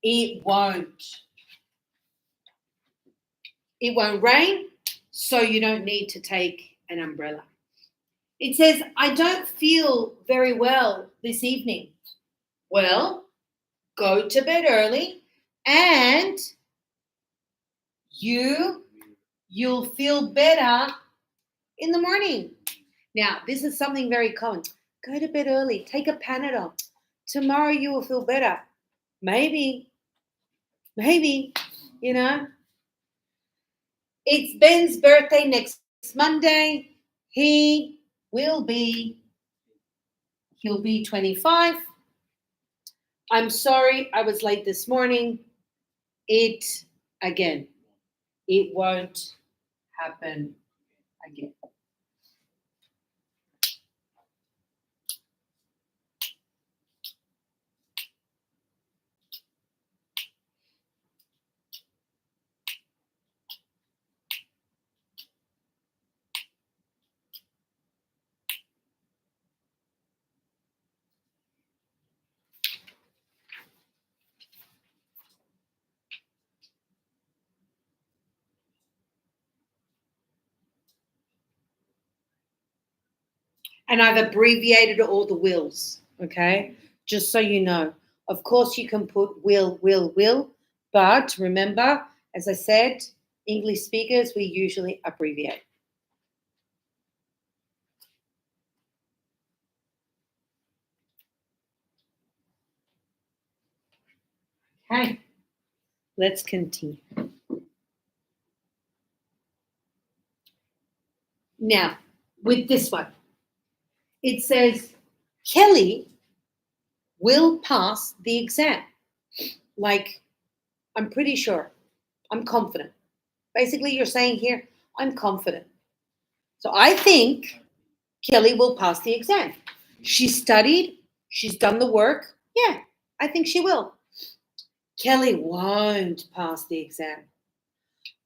It won't. It won't rain, so you don't need to take an umbrella. It says, "I don't feel very well this evening." Well, go to bed early and you'll feel better in the morning. Now, this is something very common. Go to bed early. Take a Panadol. Tomorrow you will feel better. Maybe, It's Ben's birthday next Monday. He'll be 25. I'm sorry I was late this morning. It won't happen again. And I've abbreviated all the wills, okay? Just so you know. Of course, you can put will, but remember, as I said, English speakers, we usually abbreviate. Okay. Let's continue. Now, with this one, it says Kelly will pass the exam. Like, I'm pretty sure. I'm confident. Basically, you're saying here, I'm confident. So I think Kelly will pass the exam. She studied, she's done the work. Yeah, I think she will. Kelly won't pass the exam.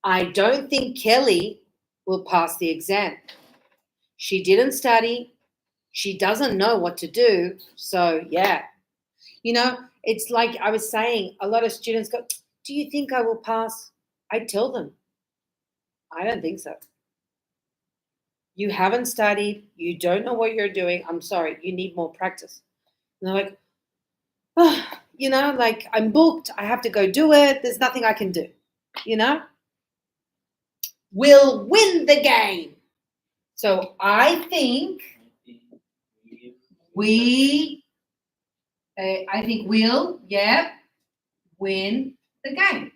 I don't think Kelly will pass the exam. She didn't study. She doesn't know what to do. So, yeah. You know, it's like I was saying, a lot of students go, do you think I will pass? I tell them, I don't think so. You haven't studied. You don't know what you're doing. I'm sorry. You need more practice. And they're like, oh, you know, like I'm booked. I have to go do it. There's nothing I can do. You know? We'll win the game. So I think we'll, yeah, win the game.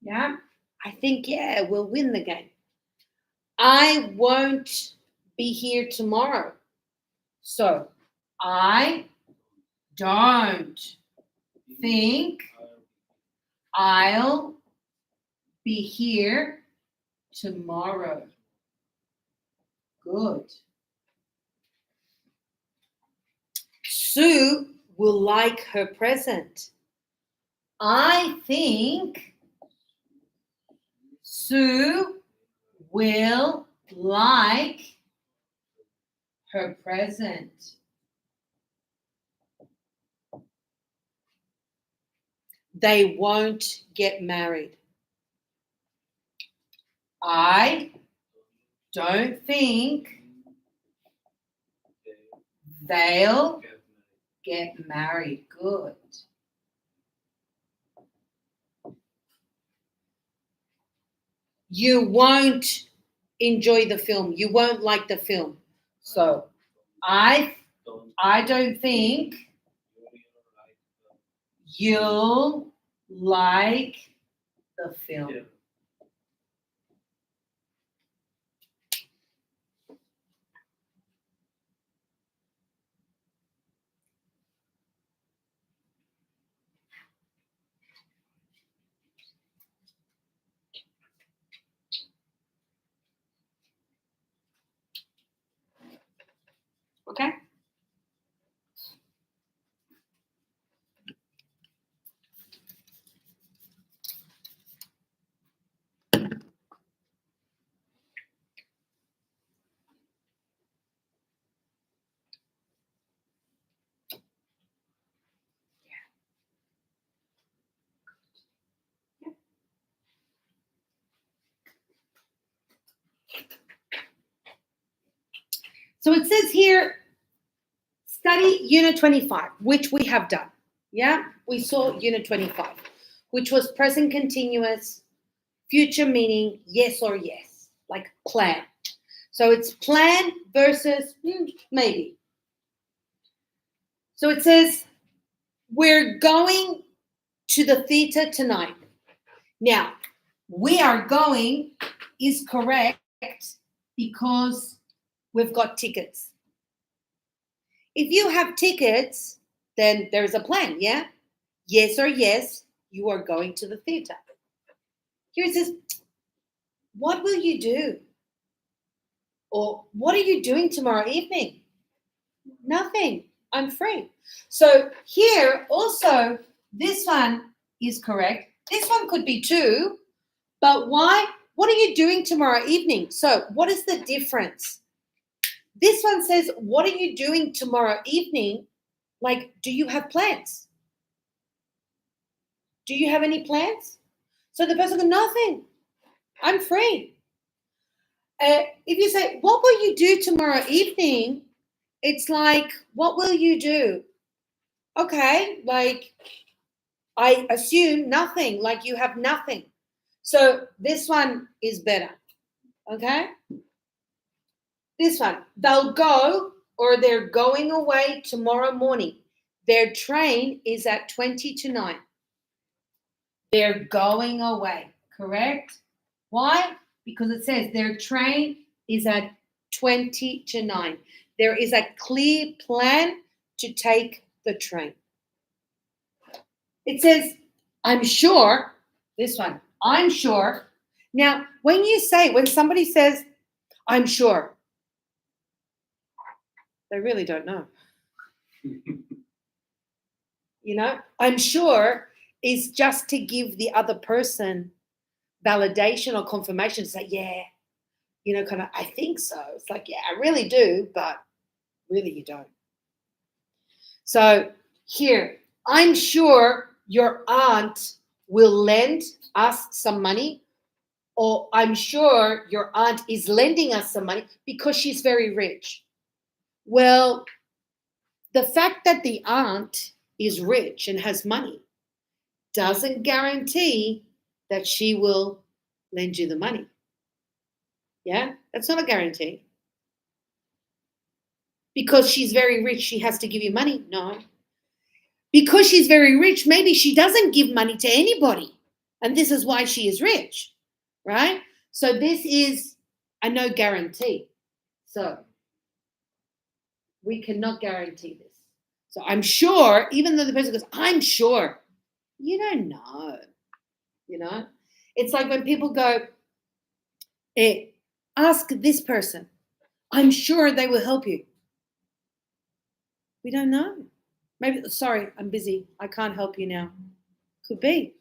Yeah, I think, yeah, we'll win the game. I won't be here tomorrow. So I don't think I'll be here tomorrow. Good. Sue will like her present. I think Sue will like her present. They won't get married. I don't think they'll get married. Good. You won't enjoy the film. You won't like the film. So I don't think you'll like the film. Okay? So it says here, study Unit 25, which we have done. Yeah, we saw Unit 25, which was present continuous, future meaning yes or yes, like plan. So it's plan versus maybe. So it says, we're going to the theater tonight. Now, we are going is correct because we've got tickets. If you have tickets, then there's a plan, yeah? Yes or yes, you are going to the theater. Here it says, what will you do? Or what are you doing tomorrow evening? Nothing. I'm free. So here also, this one is correct. This one could be too, but why? What are you doing tomorrow evening? So what is the difference? This one says, what are you doing tomorrow evening? Like, do you have plans? Do you have any plans? So the person goes, nothing. I'm free. If you say, what will you do tomorrow evening? It's like, what will you do? Okay, like, I assume nothing, like you have nothing. So this one is better, okay? This one, they'll go or they're going away tomorrow morning. Their train is at 20 to 9. They're going away, correct? Why? Because it says their train is at 20 to 9. There is a clear plan to take the train. It says, I'm sure, this one, I'm sure. Now, when somebody says, I'm sure, they really don't know. I'm sure is just to give the other person validation or confirmation to say, yeah, kind of, I think so. It's like, yeah, I really do, but really you don't. So here, I'm sure your aunt will lend us some money, or I'm sure your aunt is lending us some money because she's very rich. Well, the fact that the aunt is rich and has money doesn't guarantee that she will lend you the money. Yeah, that's not a guarantee. Because she's very rich, she has to give you money? No. Because she's very rich, maybe she doesn't give money to anybody. And this is why she is rich, right? So this is a no guarantee. So we cannot guarantee this. So I'm sure, even though the person goes, I'm sure, you don't know. It's like when people go, ask this person, I'm sure they will help you. We don't know. Maybe, sorry, I'm busy. I can't help you now. Could be.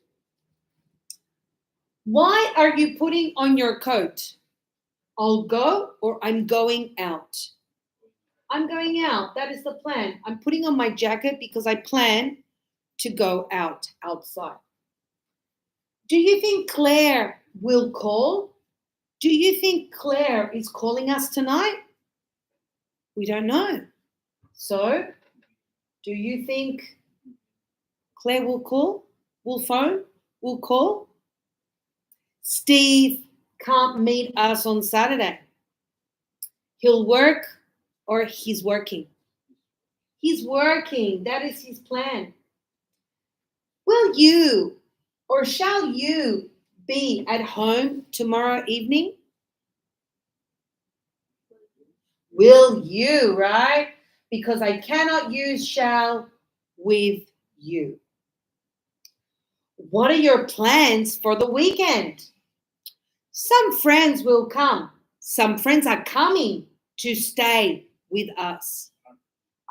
Why are you putting on your coat? I'll go or I'm going out. I'm going out. That is the plan. I'm putting on my jacket because I plan to go outside. Do you think Claire will call? Do you think Claire is calling us tonight? We don't know. So, do you think Claire will call? Will phone? Will call? Steve can't meet us on Saturday. He'll work or he's working. He's working. That is his plan. Will you or shall you be at home tomorrow evening? Will you, right? Because I cannot use shall with you. What are your plans for the weekend? Some friends will come. Some friends are coming to stay with us.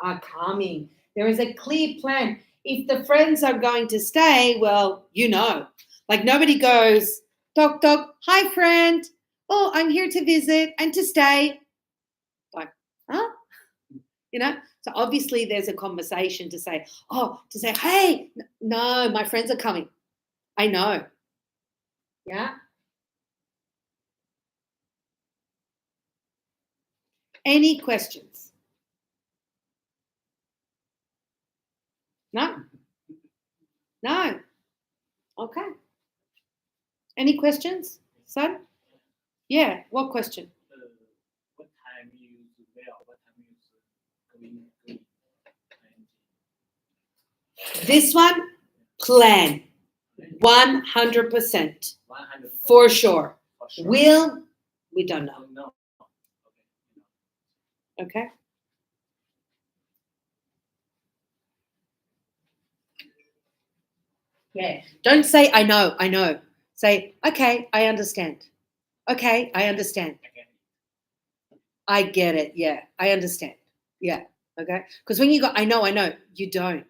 Are coming. There is a clear plan. If the friends are going to stay, well, like nobody goes, toc, toc, hi friend. Oh, I'm here to visit and to stay. Like, huh? So obviously there's a conversation to say, hey, no, my friends are coming. I know. Yeah. Any questions? No? No. Okay. Any questions, son? Yeah. What question? What time you well? What time you going? This one, plan. 100%. 100%. For sure. For sure. Will, we don't know. No. Okay. Yeah. Don't say, I know. Say, okay, I understand. Okay, I understand. I get it. Yeah, I understand. Yeah. Okay. Because when you go, I know, you don't.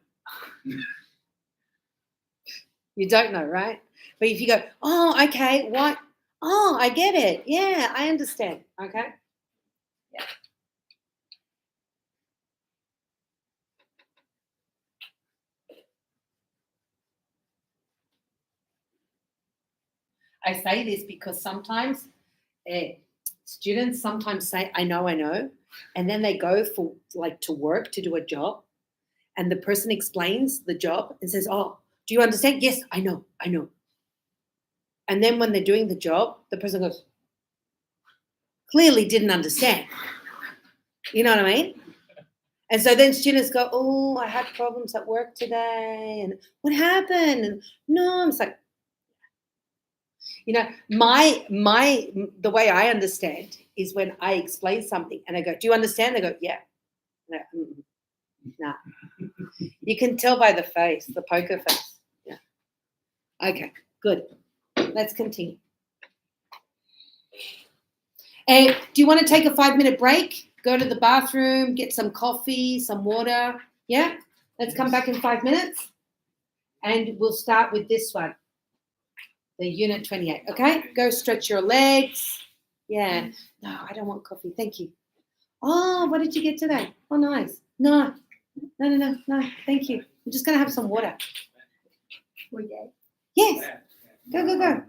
You don't know, right? But if you go, oh, okay, what? Oh, I get it. Yeah, I understand. Okay. Yeah. I say this because sometimes students sometimes say, I know, and then they go for to work to do a job, and the person explains the job and says, oh, do you understand? Yes, I know. And then when they're doing the job, the person goes, clearly didn't understand. You know what I mean? And so then students go, oh, I had problems at work today. And what happened? And no, I'm just like, You know, my the way I understand is when I explain something and I go, "Do you understand?" They go, "Yeah." No, nah. You can tell by the face, the poker face. Yeah. Okay, good. Let's continue. And do you want to take a 5-minute break? Go to the bathroom, get some coffee, some water. Yeah? Let's come back in 5 minutes. And we'll start with this one, the unit 28. Okay? Go stretch your legs. Yeah. No, I don't want coffee. Thank you. Oh, what did you get today? Oh, nice. No. Thank you. I'm just going to have some water. Okay. Yes. Go.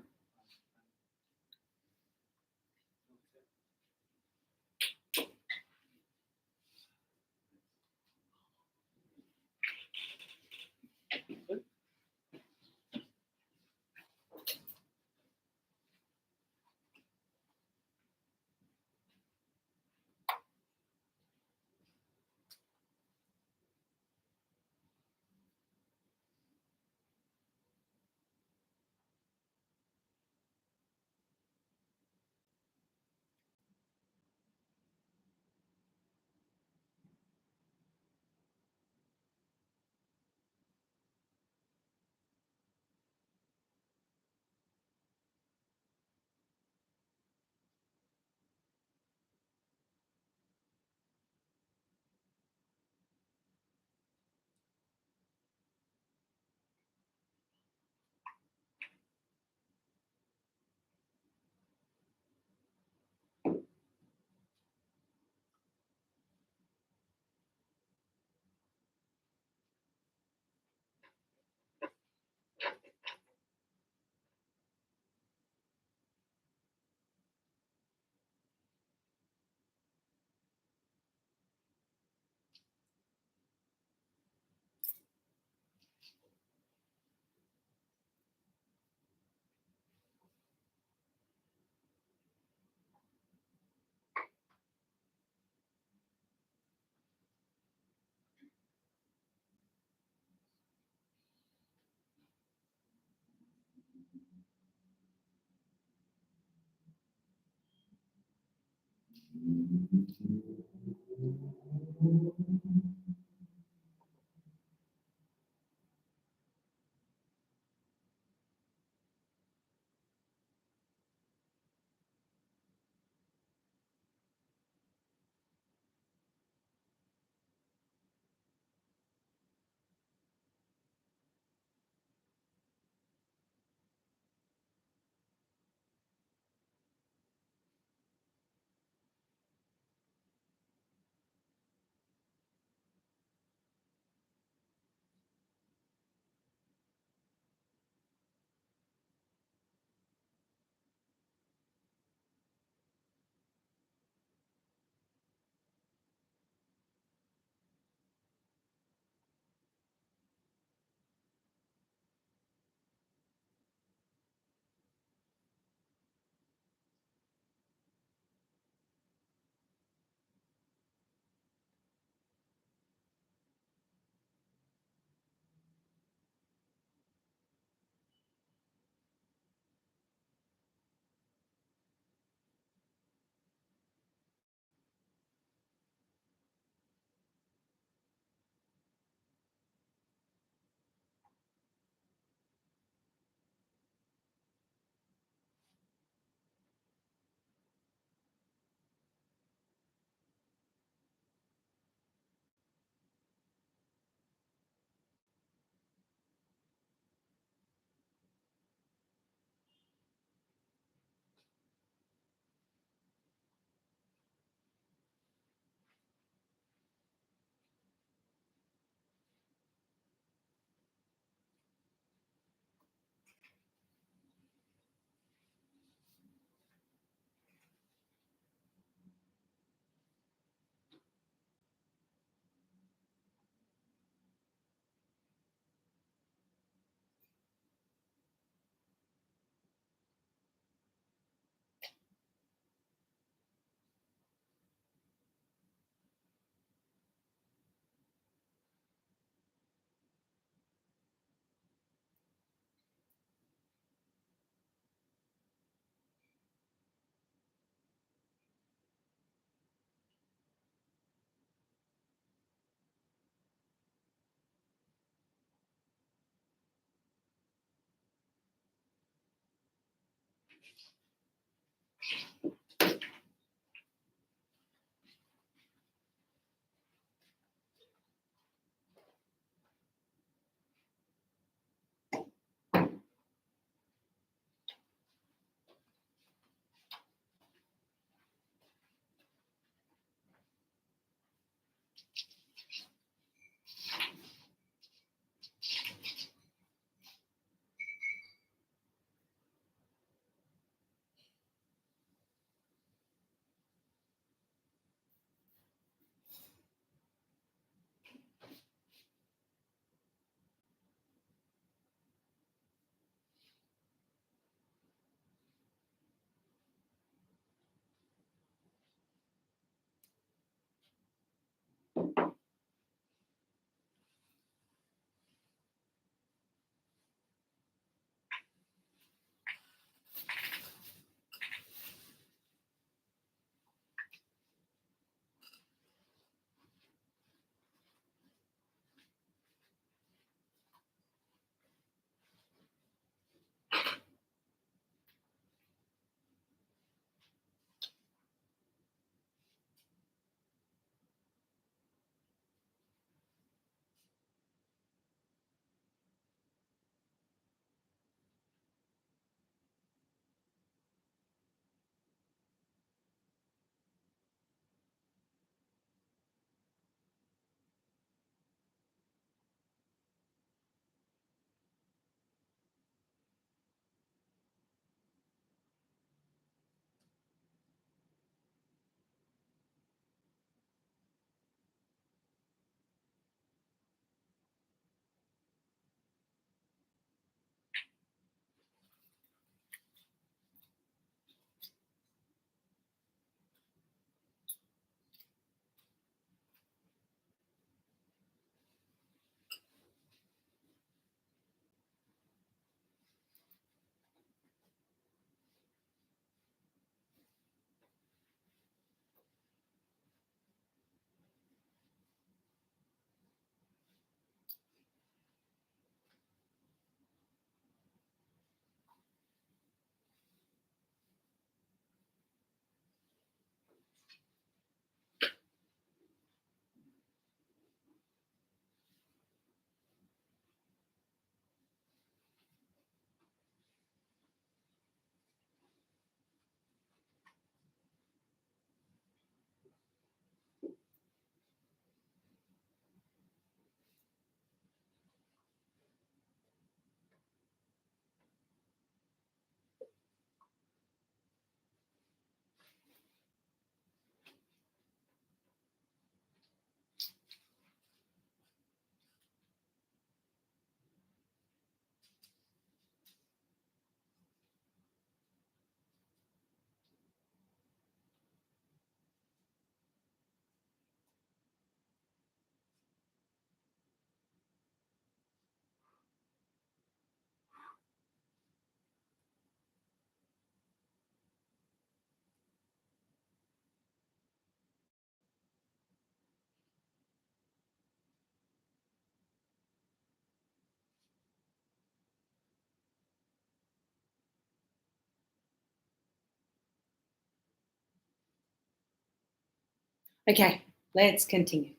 Okay, let's continue.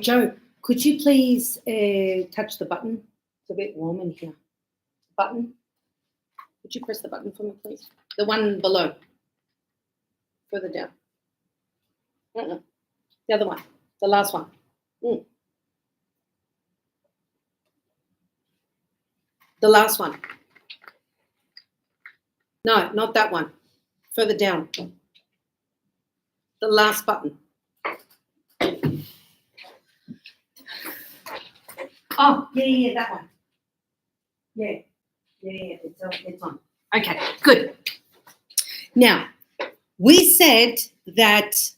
Joe, could you please touch the button? It's a bit warm in here. Button. Could you press the button for me, please? The one below. Further down. The other one. The last one. The last one. No, not that one. Further down. The last button. Oh, yeah, that one. Yeah, it's on. Okay, good. Now, we said that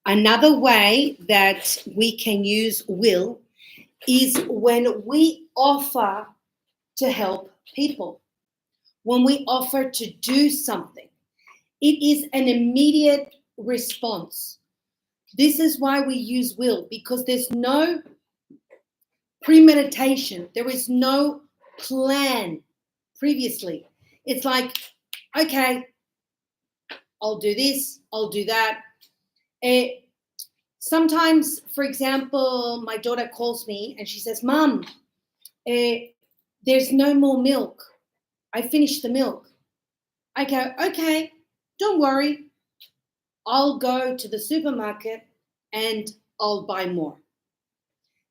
another way that we can use will is when we offer to help people, when we offer to do something. It is an immediate response. This is why we use will, because there's no premeditation. There is no plan previously. It's like, okay, I'll do this, I'll do that. Sometimes, for example, my daughter calls me and she says, Mom, there's no more milk. I finished the milk. I go, okay, don't worry. I'll go to the supermarket and I'll buy more.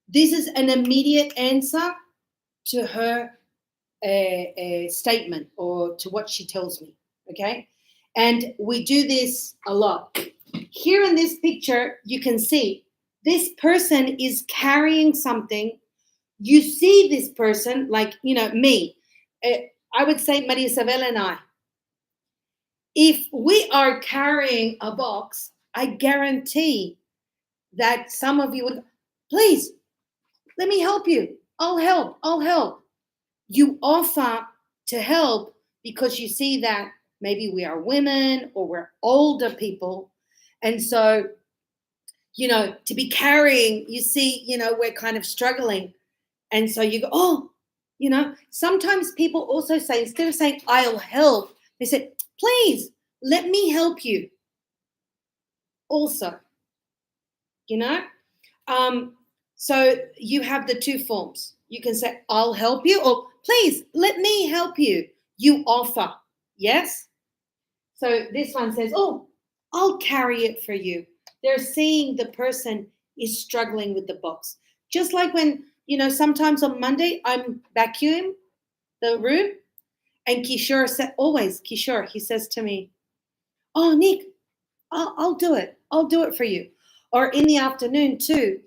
This is an immediate answer to her statement or to what she tells me, okay? And we do this a lot. Here in this picture, you can see this person is carrying something. You see this person, like, me. I would say Maria Isabel and I. If we are carrying a box, I guarantee that some of you would, please, let me help you. I'll help. You offer to help because you see that maybe we are women or we're older people. And so, to be carrying, you see, we're kind of struggling. And so you go, oh, sometimes people also say, instead of saying, I'll help, they say, please, let me help you. Also, so you have the two forms. You can say, I'll help you, or please, let me help you. You offer, yes? So this one says, oh, I'll carry it for you. They're seeing the person is struggling with the box. Just like when, sometimes on Monday, I'm vacuum the room, and Kishore said, always, Kishore, he says to me, oh, Nick, I'll do it. I'll do it for you. Or in the afternoon too,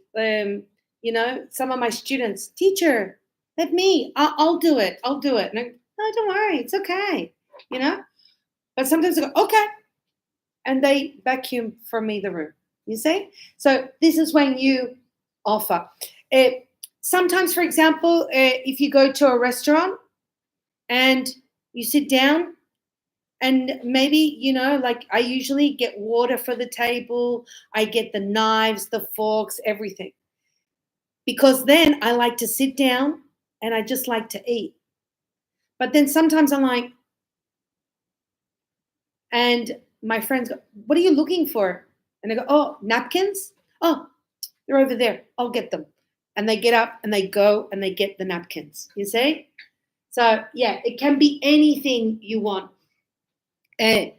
some of my students, teacher, let me, I'll do it. I'll do it. And I go, no, don't worry. It's okay. But sometimes they go, okay. And they vacuum for me the room. You see? So this is when you offer. Sometimes, for example, if you go to a restaurant and you sit down, and maybe, like I usually get water for the table. I get the knives, the forks, everything. Because then I like to sit down and I just like to eat. But then sometimes I'm like, and my friends go, what are you looking for? And I go, oh, napkins? Oh, they're over there. I'll get them. And they get up and they go and they get the napkins. You see? So, yeah, it can be anything you want. On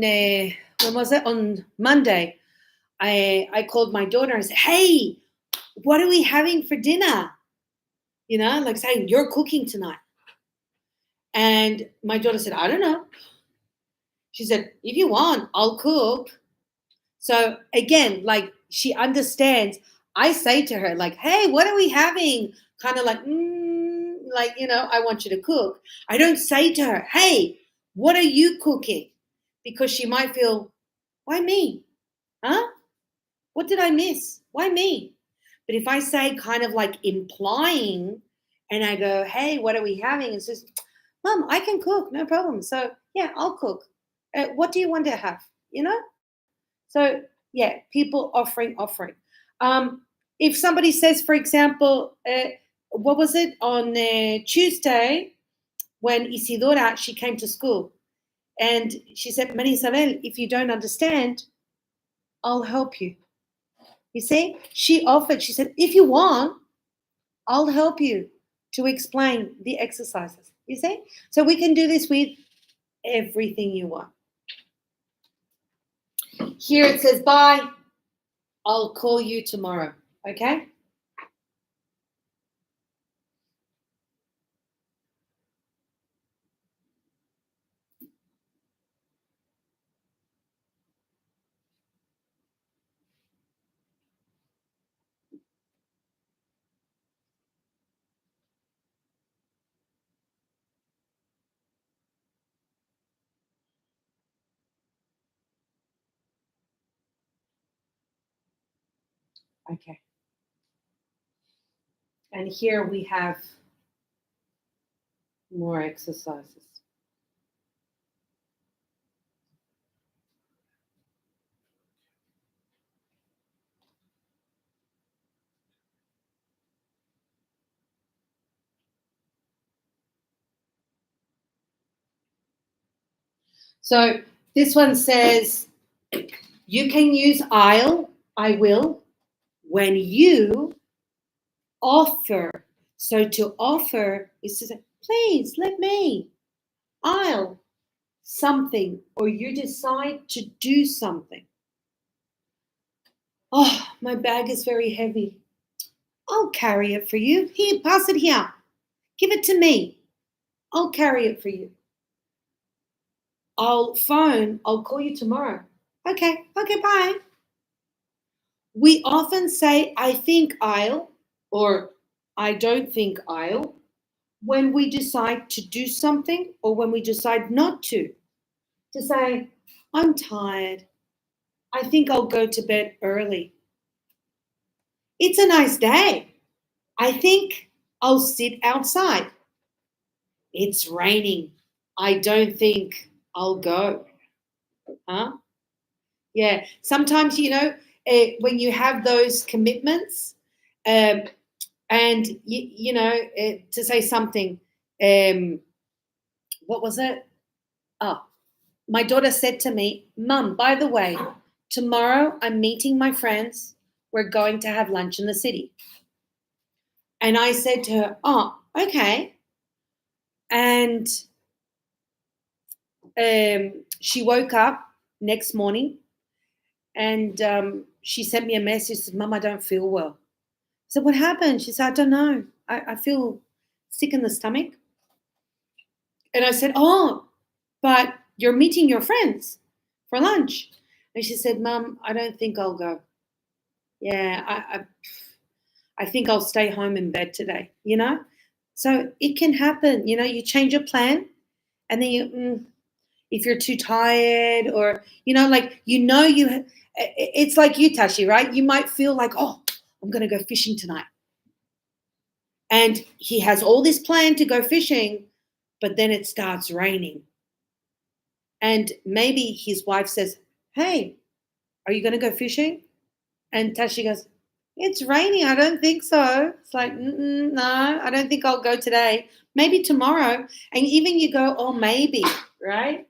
when was it? On Monday, I called my daughter and said, hey, what are we having for dinner? Like saying, you're cooking tonight. And my daughter said, I don't know. She said, if you want, I'll cook. So again, like she understands. I say to her, like, hey, what are we having? Kind of like, I want you to cook. I don't say to her, hey, what are you cooking? Because she might feel, why me? Huh? What did I miss? Why me? But if I say kind of like implying and I go, hey, what are we having? It's just, Mom, I can cook, no problem. So, yeah, I'll cook. What do you want to have? So, yeah, people offering. If somebody says, for example, what was it on Tuesday when Isidora, she came to school. And she said, Maria Isabel, if you don't understand, I'll help you. You see, she offered, she said, if you want, I'll help you to explain the exercises. You see? So we can do this with everything you want. Here it says, bye. I'll call you tomorrow. Okay? Okay. And here we have more exercises. So this one says, you can use I will, when you offer. So to offer is to say, please let me, I'll, something, or you decide to do something. Oh, my bag is very heavy. I'll carry it for you. Here, pass it here. Give it to me. I'll carry it for you. I'll call you tomorrow. Okay, bye. We often say, I think I'll, or I don't think I'll, when we decide to do something or when we decide not to. To say, I'm tired. I think I'll go to bed early. It's a nice day. I think I'll sit outside. It's raining. I don't think I'll go. Huh? Yeah. Sometimes, when you have those commitments, and to say something, what was it? Oh, my daughter said to me, Mum, by the way, tomorrow I'm meeting my friends. We're going to have lunch in the city. And I said to her, oh, okay. And she woke up next morning and she sent me a message. She said, Mum, I don't feel well. I said, what happened? She said, I don't know. I feel sick in the stomach. And I said, oh, but you're meeting your friends for lunch. And she said, Mum, I don't think I'll go. Yeah, I think I'll stay home in bed today, So it can happen, you change your plan and then if you're too tired or, it's like you, Tashi, right? You might feel like, oh, I'm going to go fishing tonight. And he has all this plan to go fishing, but then it starts raining. And maybe his wife says, hey, are you going to go fishing? And Tashi goes, it's raining. I don't think so. It's like, no, I don't think I'll go today. Maybe tomorrow. And even you go, oh, maybe, right?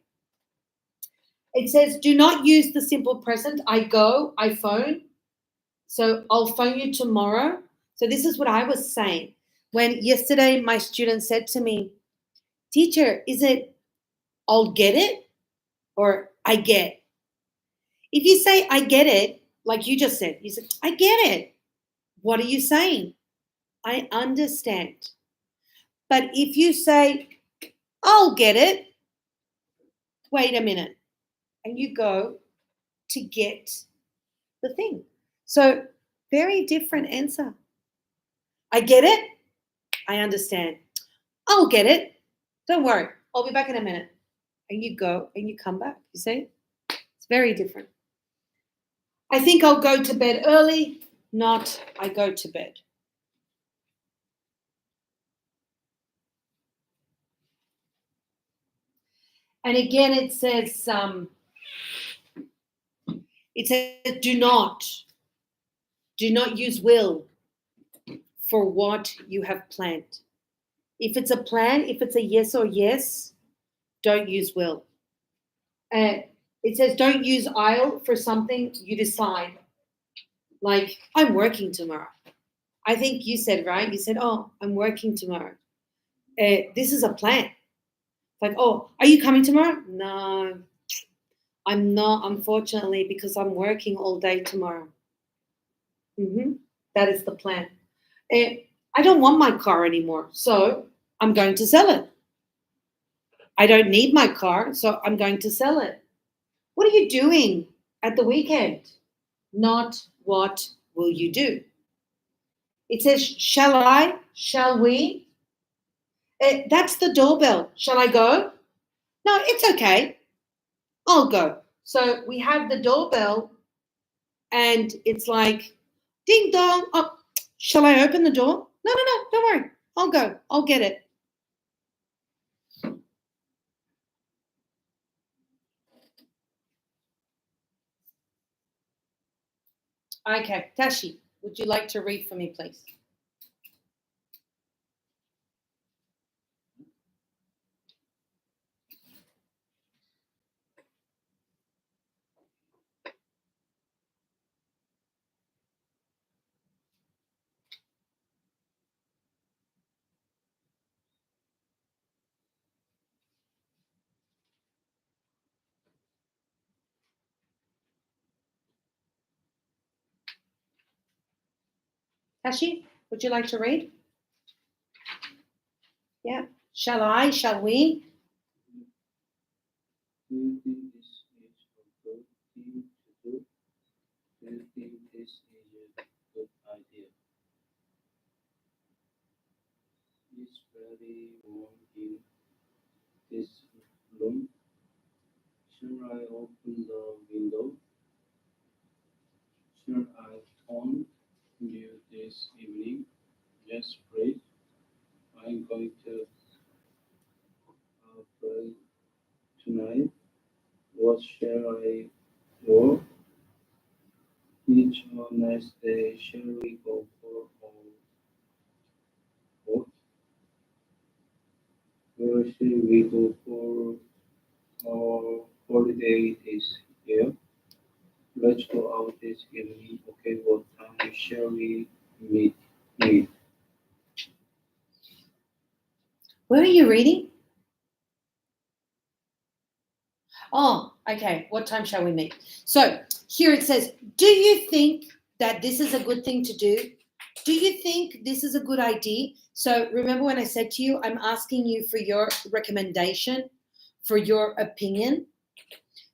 It says, do not use the simple present. I go, I phone. So I'll phone you tomorrow. So this is what I was saying. When yesterday my student said to me, teacher, is it I'll get it or I get? If you say I get it, like you just said, you said, I get it. What are you saying? I understand. But if you say, I'll get it, wait a minute, and you go to get the thing. So very different answer. I get it. I understand. I'll get it. Don't worry. I'll be back in a minute. And you go and you come back. You see? It's very different. I think I'll go to bed early, not I go to bed. And again, it says, do not use will for what you have planned. If it's a plan, if it's a yes or yes, don't use will. It says don't use I'll for something you decide. Like, I'm working tomorrow. I think you said, right? You said, oh, I'm working tomorrow. This is a plan. Like, oh, are you coming tomorrow? No, I'm not, unfortunately, because I'm working all day tomorrow. That is the plan. I don't want my car anymore, so I'm going to sell it. I don't need my car, so I'm going to sell it. What are you doing at the weekend? Not what will you do. It says, shall I? Shall we? That's the doorbell. Shall I go? No, it's okay. I'll go. So we have the doorbell and it's like, ding dong. Oh, shall I open the door? No, no, no, don't worry. I'll go. I'll get it. Okay, Tashi, would you like to read for me, please? Tashi, would you like to read? Yeah. Shall I? Shall we? Do you think this is a good thing to do? Do you think this is a good idea? It's very warm in this room. Should I open the window? Should I turn you this evening? Yes, please. I'm going to play tonight. What shall I wear? It's a nice day. Shall we go for a walk? Where shall we go for our holiday this year? Let's go out this evening. Okay, what time shall we meet? Where are you reading? Oh, okay. What time shall we meet? So here it says, do you think that this is a good thing to do? Do you think this is a good idea? So remember when I said to you, I'm asking you for your recommendation, for your opinion.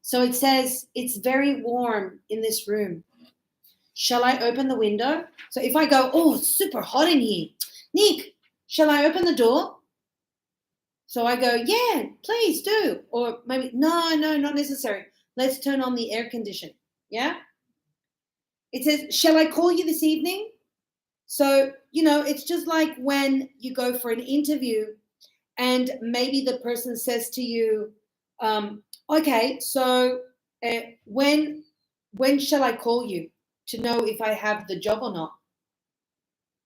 So it says, it's very warm in this room. Shall I open the window? So if I go, oh, it's super hot in here. Nick, shall I open the door? So I go, yeah, please do. Or maybe, no, not necessary. Let's turn on the air condition. Yeah. It says, shall I call you this evening? So, it's just like when you go for an interview and maybe the person says to you, okay, so when shall I call you to know if I have the job or not?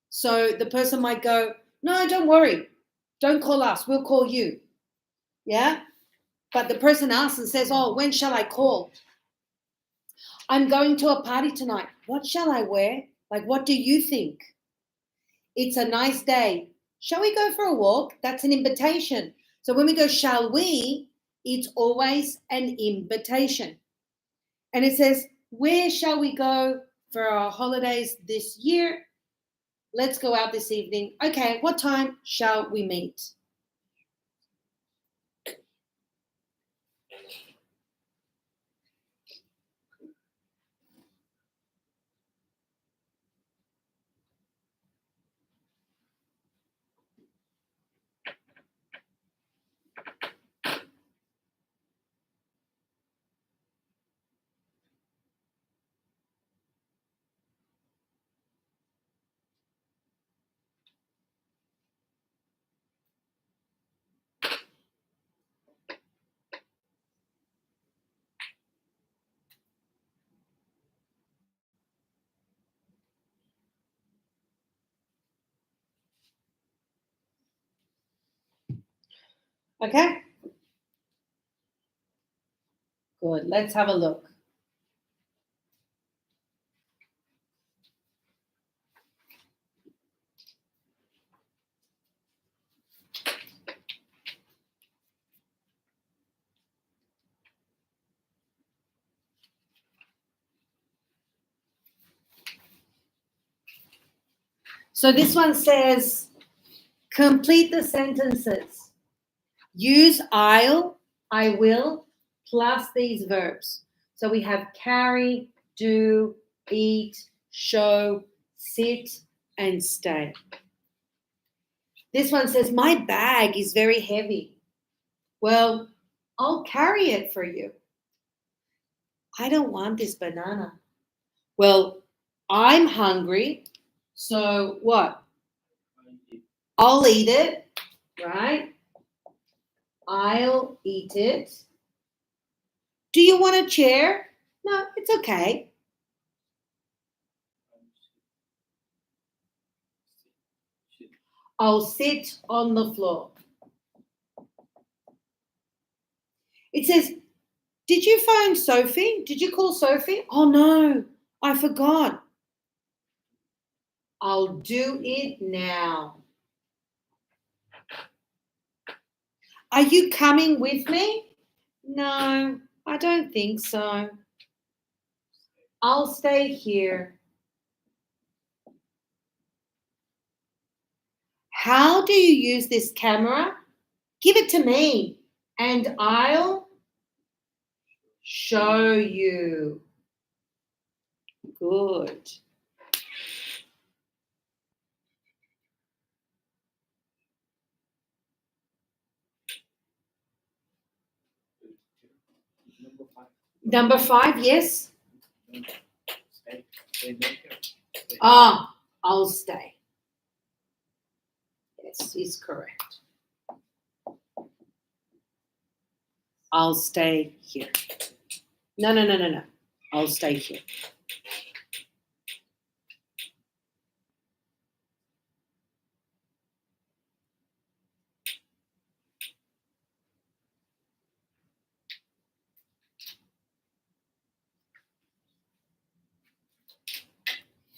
So the person might go, no, don't worry. Don't call us. We'll call you. Yeah. But the person asks and says, oh, when shall I call? I'm going to a party tonight. What shall I wear? Like, what do you think? It's a nice day. Shall we go for a walk? That's an invitation. So when we go, shall we? It's always an invitation. And it says, where shall we go for our holidays this year? Let's go out this evening. Okay, what time shall we meet? Okay. Good. Let's have a look. So this one says, complete the sentences. Use I'll, I will, plus these verbs. So we have carry, do, eat, show, sit, and stay. This one says, my bag is very heavy. Well, I'll carry it for you. I don't want this banana. Well, I'm hungry. So what? I'll eat it, right? I'll eat it. Do you want a chair? No, it's okay. I'll sit on the floor. It says, did you phone Sophie? Did you call Sophie? Oh no, I forgot. I'll do it now. Are you coming with me? No, I don't think so. I'll stay here. How do you use this camera? Give it to me and I'll show you. Good. Number 5, yes? Ah, I'll stay. Yes, is correct. I'll stay here. No. I'll stay here.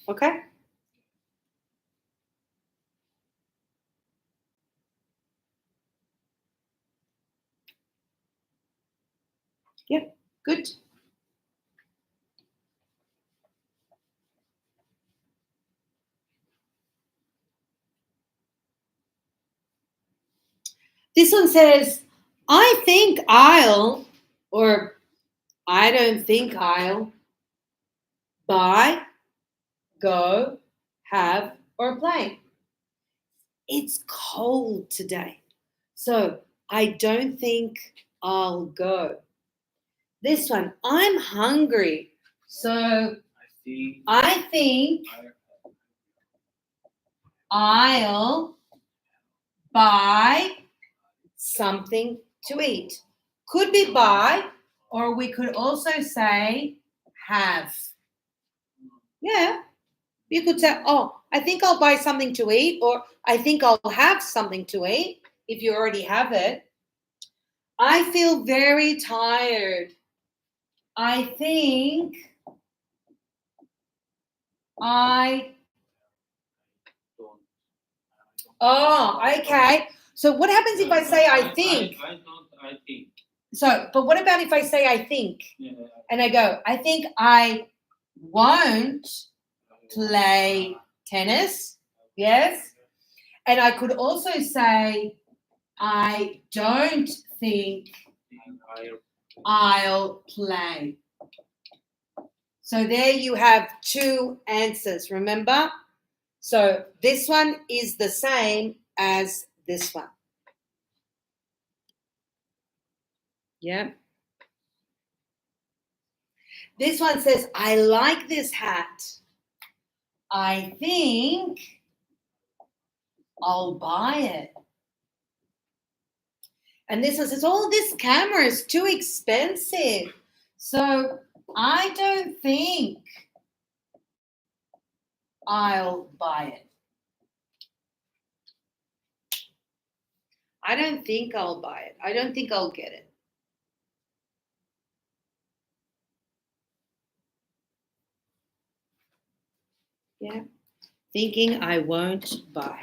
Okay? Yeah, good. This one says, I think I'll, or I don't think I'll buy, go, have, or play. It's cold today, so I don't think I'll go. This one, I'm hungry, so I think I'll buy something to eat. Could be buy, or we could also say have. Yeah, you could say, oh, I think I'll buy something to eat, or I think I'll have something to eat if you already have it. I feel very tired. I think I. Oh, okay. So what happens if I say I think? I think. So, but what about if I say I think? Yeah. And I go, I think I won't play tennis. Yes. And I could also say, I don't think I'll play. So there you have 2 answers, remember? So this one is the same as this one. Yeah. This one says, I like this hat. I think I'll buy it. And this one says, oh, this camera is too expensive. So I don't think I'll buy it. I don't think I'll buy it. I don't think I'll get it. Yeah. Thinking I won't buy.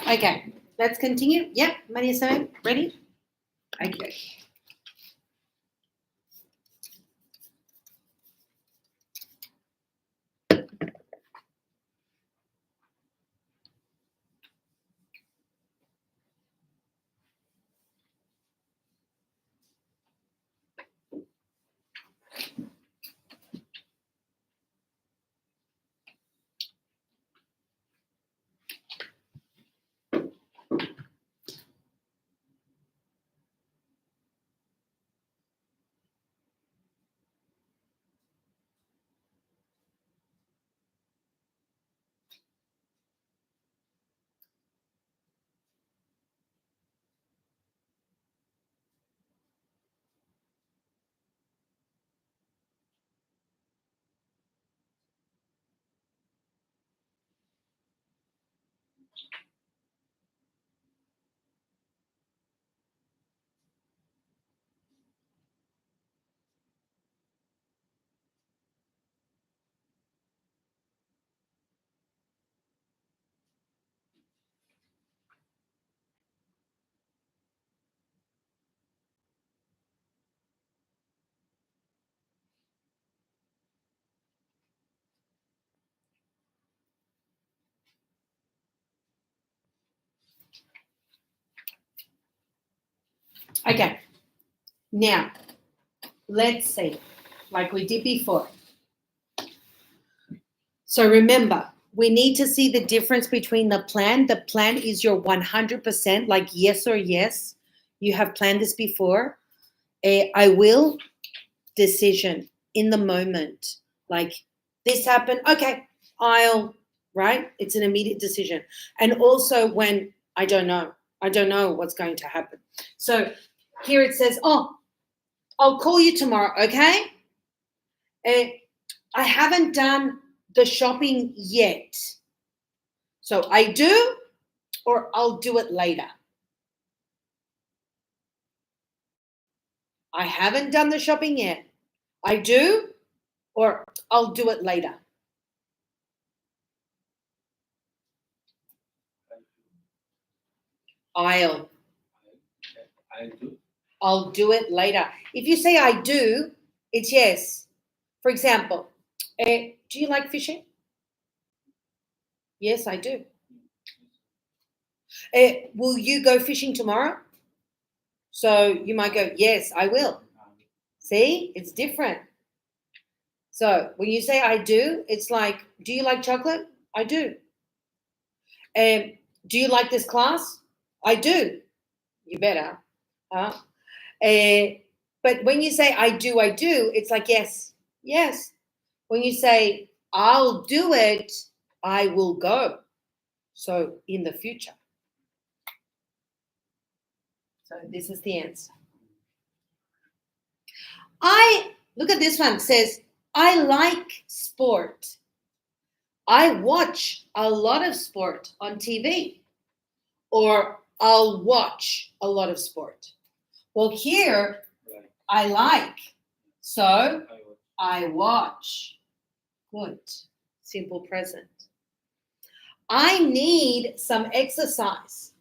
Okay, let's continue. Yep, Maria Simone, ready? Okay. Okay, now let's see, like we did before. So remember, we need to see the difference between the plan. The plan is your 100%, like yes or yes. You have planned this before. I will decision in the moment. Like this happened, okay, I'll, right? It's an immediate decision. And also when I don't know what's going to happen. So here it says, oh, I'll call you tomorrow, okay? I haven't done the shopping yet. So I do, or I'll do it later. I haven't done the shopping yet. I do, or I'll do it later. I'll I do. I'll do it later. If you say I do, it's yes. For example, do you like fishing? Yes, I do. Will you go fishing tomorrow? So you might go, yes, I will. See, it's different. So when you say I do, it's like, do you like chocolate? I do. Do you like this class? I do. You better. Huh? But when you say I do, it's like yes, yes. When you say I'll do it, I will go. So in the future. So this is the answer. Look at this one. It says, I like sport. I watch a lot of sport on TV. Or I'll watch a lot of sport. Well, here, Right. I like. So I was I watch. Good. Simple present. I need some exercise.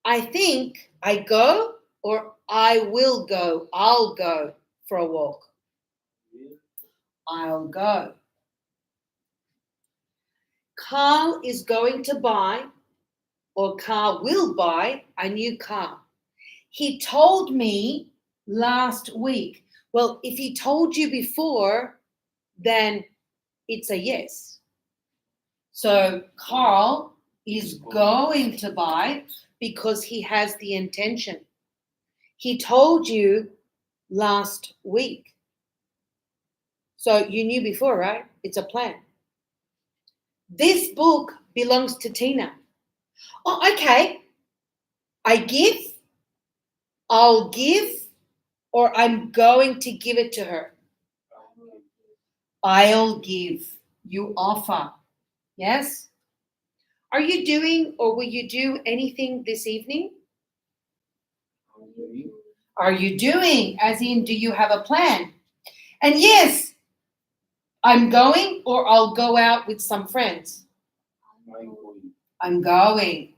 I think I go or I will go. I'll go for a walk. will I'll go. Carl is going to buy or Carl will buy a new car. He told me last week. Well, if he told you before, then it's a yes. So Carl is going to buy because he has the intention. He told you last week. So you knew before, right? It's a plan. This book belongs to Tina. Oh, okay. I give, I'll give, or I'm going to give it to her. I'll give. You offer. Yes? Are you doing or will you do anything this evening? doing. Are you doing? As in, do you have a plan? And yes, I'm going or I'll go out with some friends. I'm going. I'm going.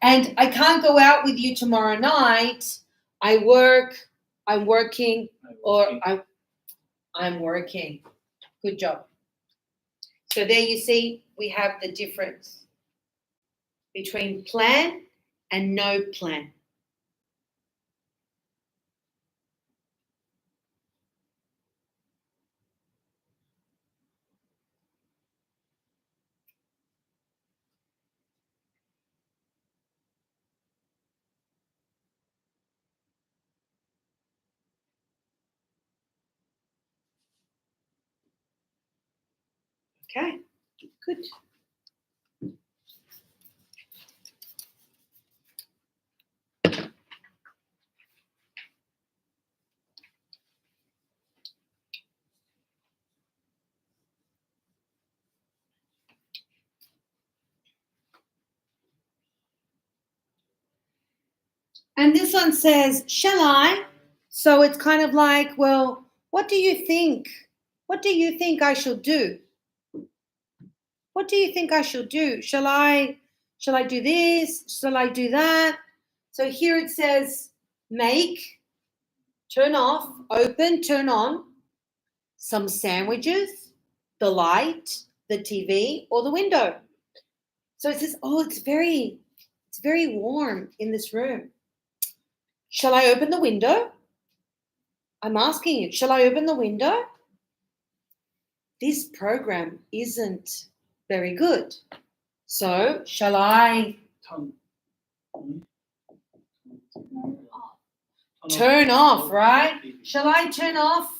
And I can't go out with you tomorrow night. I'm working, or I'm working. Good job. So there you see, we have the difference between plan and no plan. Okay, good. And this one says, shall I? So it's kind of like, well, what do you think? What do you think I should do? What do you think I should do? Shall I do this? Shall I do that? So here it says make, turn off, open, turn on some sandwiches, the light, the TV, or the window. So it says, oh, it's very warm in this room. Shall I open the window? I'm asking you, shall I open the window? This program isn't very good. So shall I turn off, right? Shall I turn off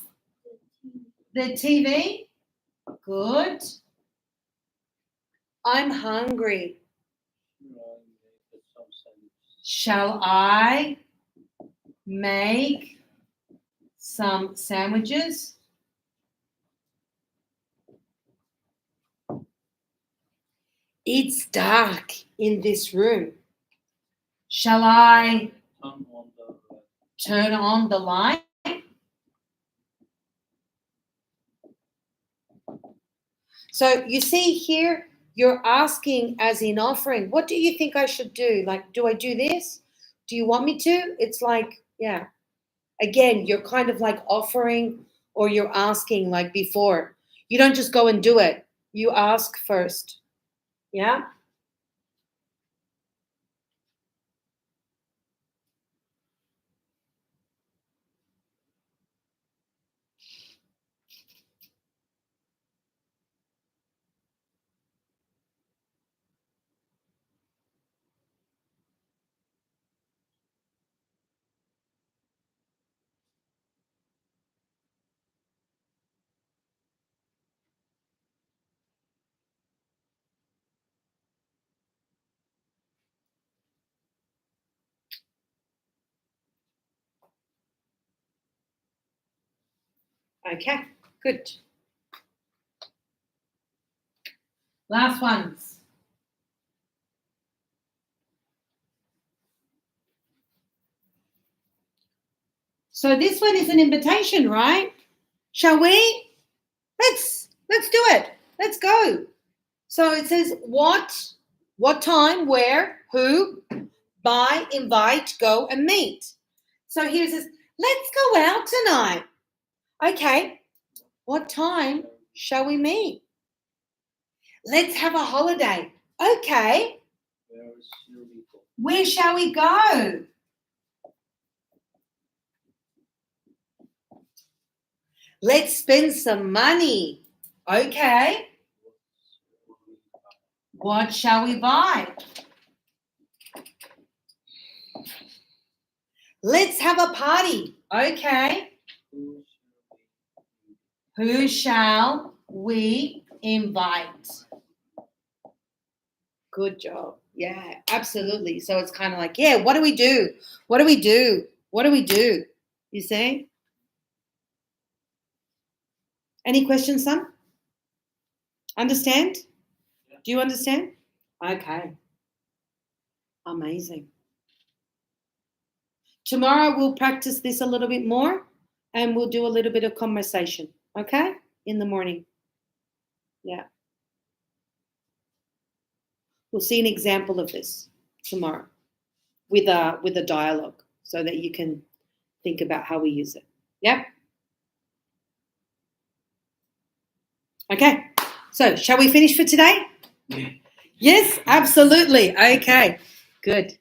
the TV? Good. I'm hungry. Shall I make some sandwiches? It's dark in this room. Shall I turn on the light? So you see here, you're asking as in offering, what do you think I should do? Like, do I do this? Do you want me to? It's like, yeah. again, you're kind of like offering or you're asking like before. You don't just go and do it. You ask first. Yeah? Okay, good. Last ones. So this one is an invitation, right? Shall we? Let's do it. Let's go. So it says what time, where, who, buy, invite, go, and meet. So here it says, let's go out tonight. Okay. What time shall we meet? Let's have a holiday. Okay. Where shall we go? Where shall we go? Let's spend some money. Okay. What shall we buy? Let's have a party. Okay. Who shall we invite? Good job. Yeah, absolutely. So it's kind of like, yeah, what do we do? What do we do? What do we do? You see? Any questions, son? Understand? Do you understand? Okay. Amazing. Tomorrow we'll practice this a little bit more and we'll do a little bit of conversation, okay? In the morning. Yeah. We'll see an example of this tomorrow with a dialogue so that you can think about how we use it. Yeah? Okay. So, shall we finish for today? Yeah. Yes, absolutely. Okay. Good.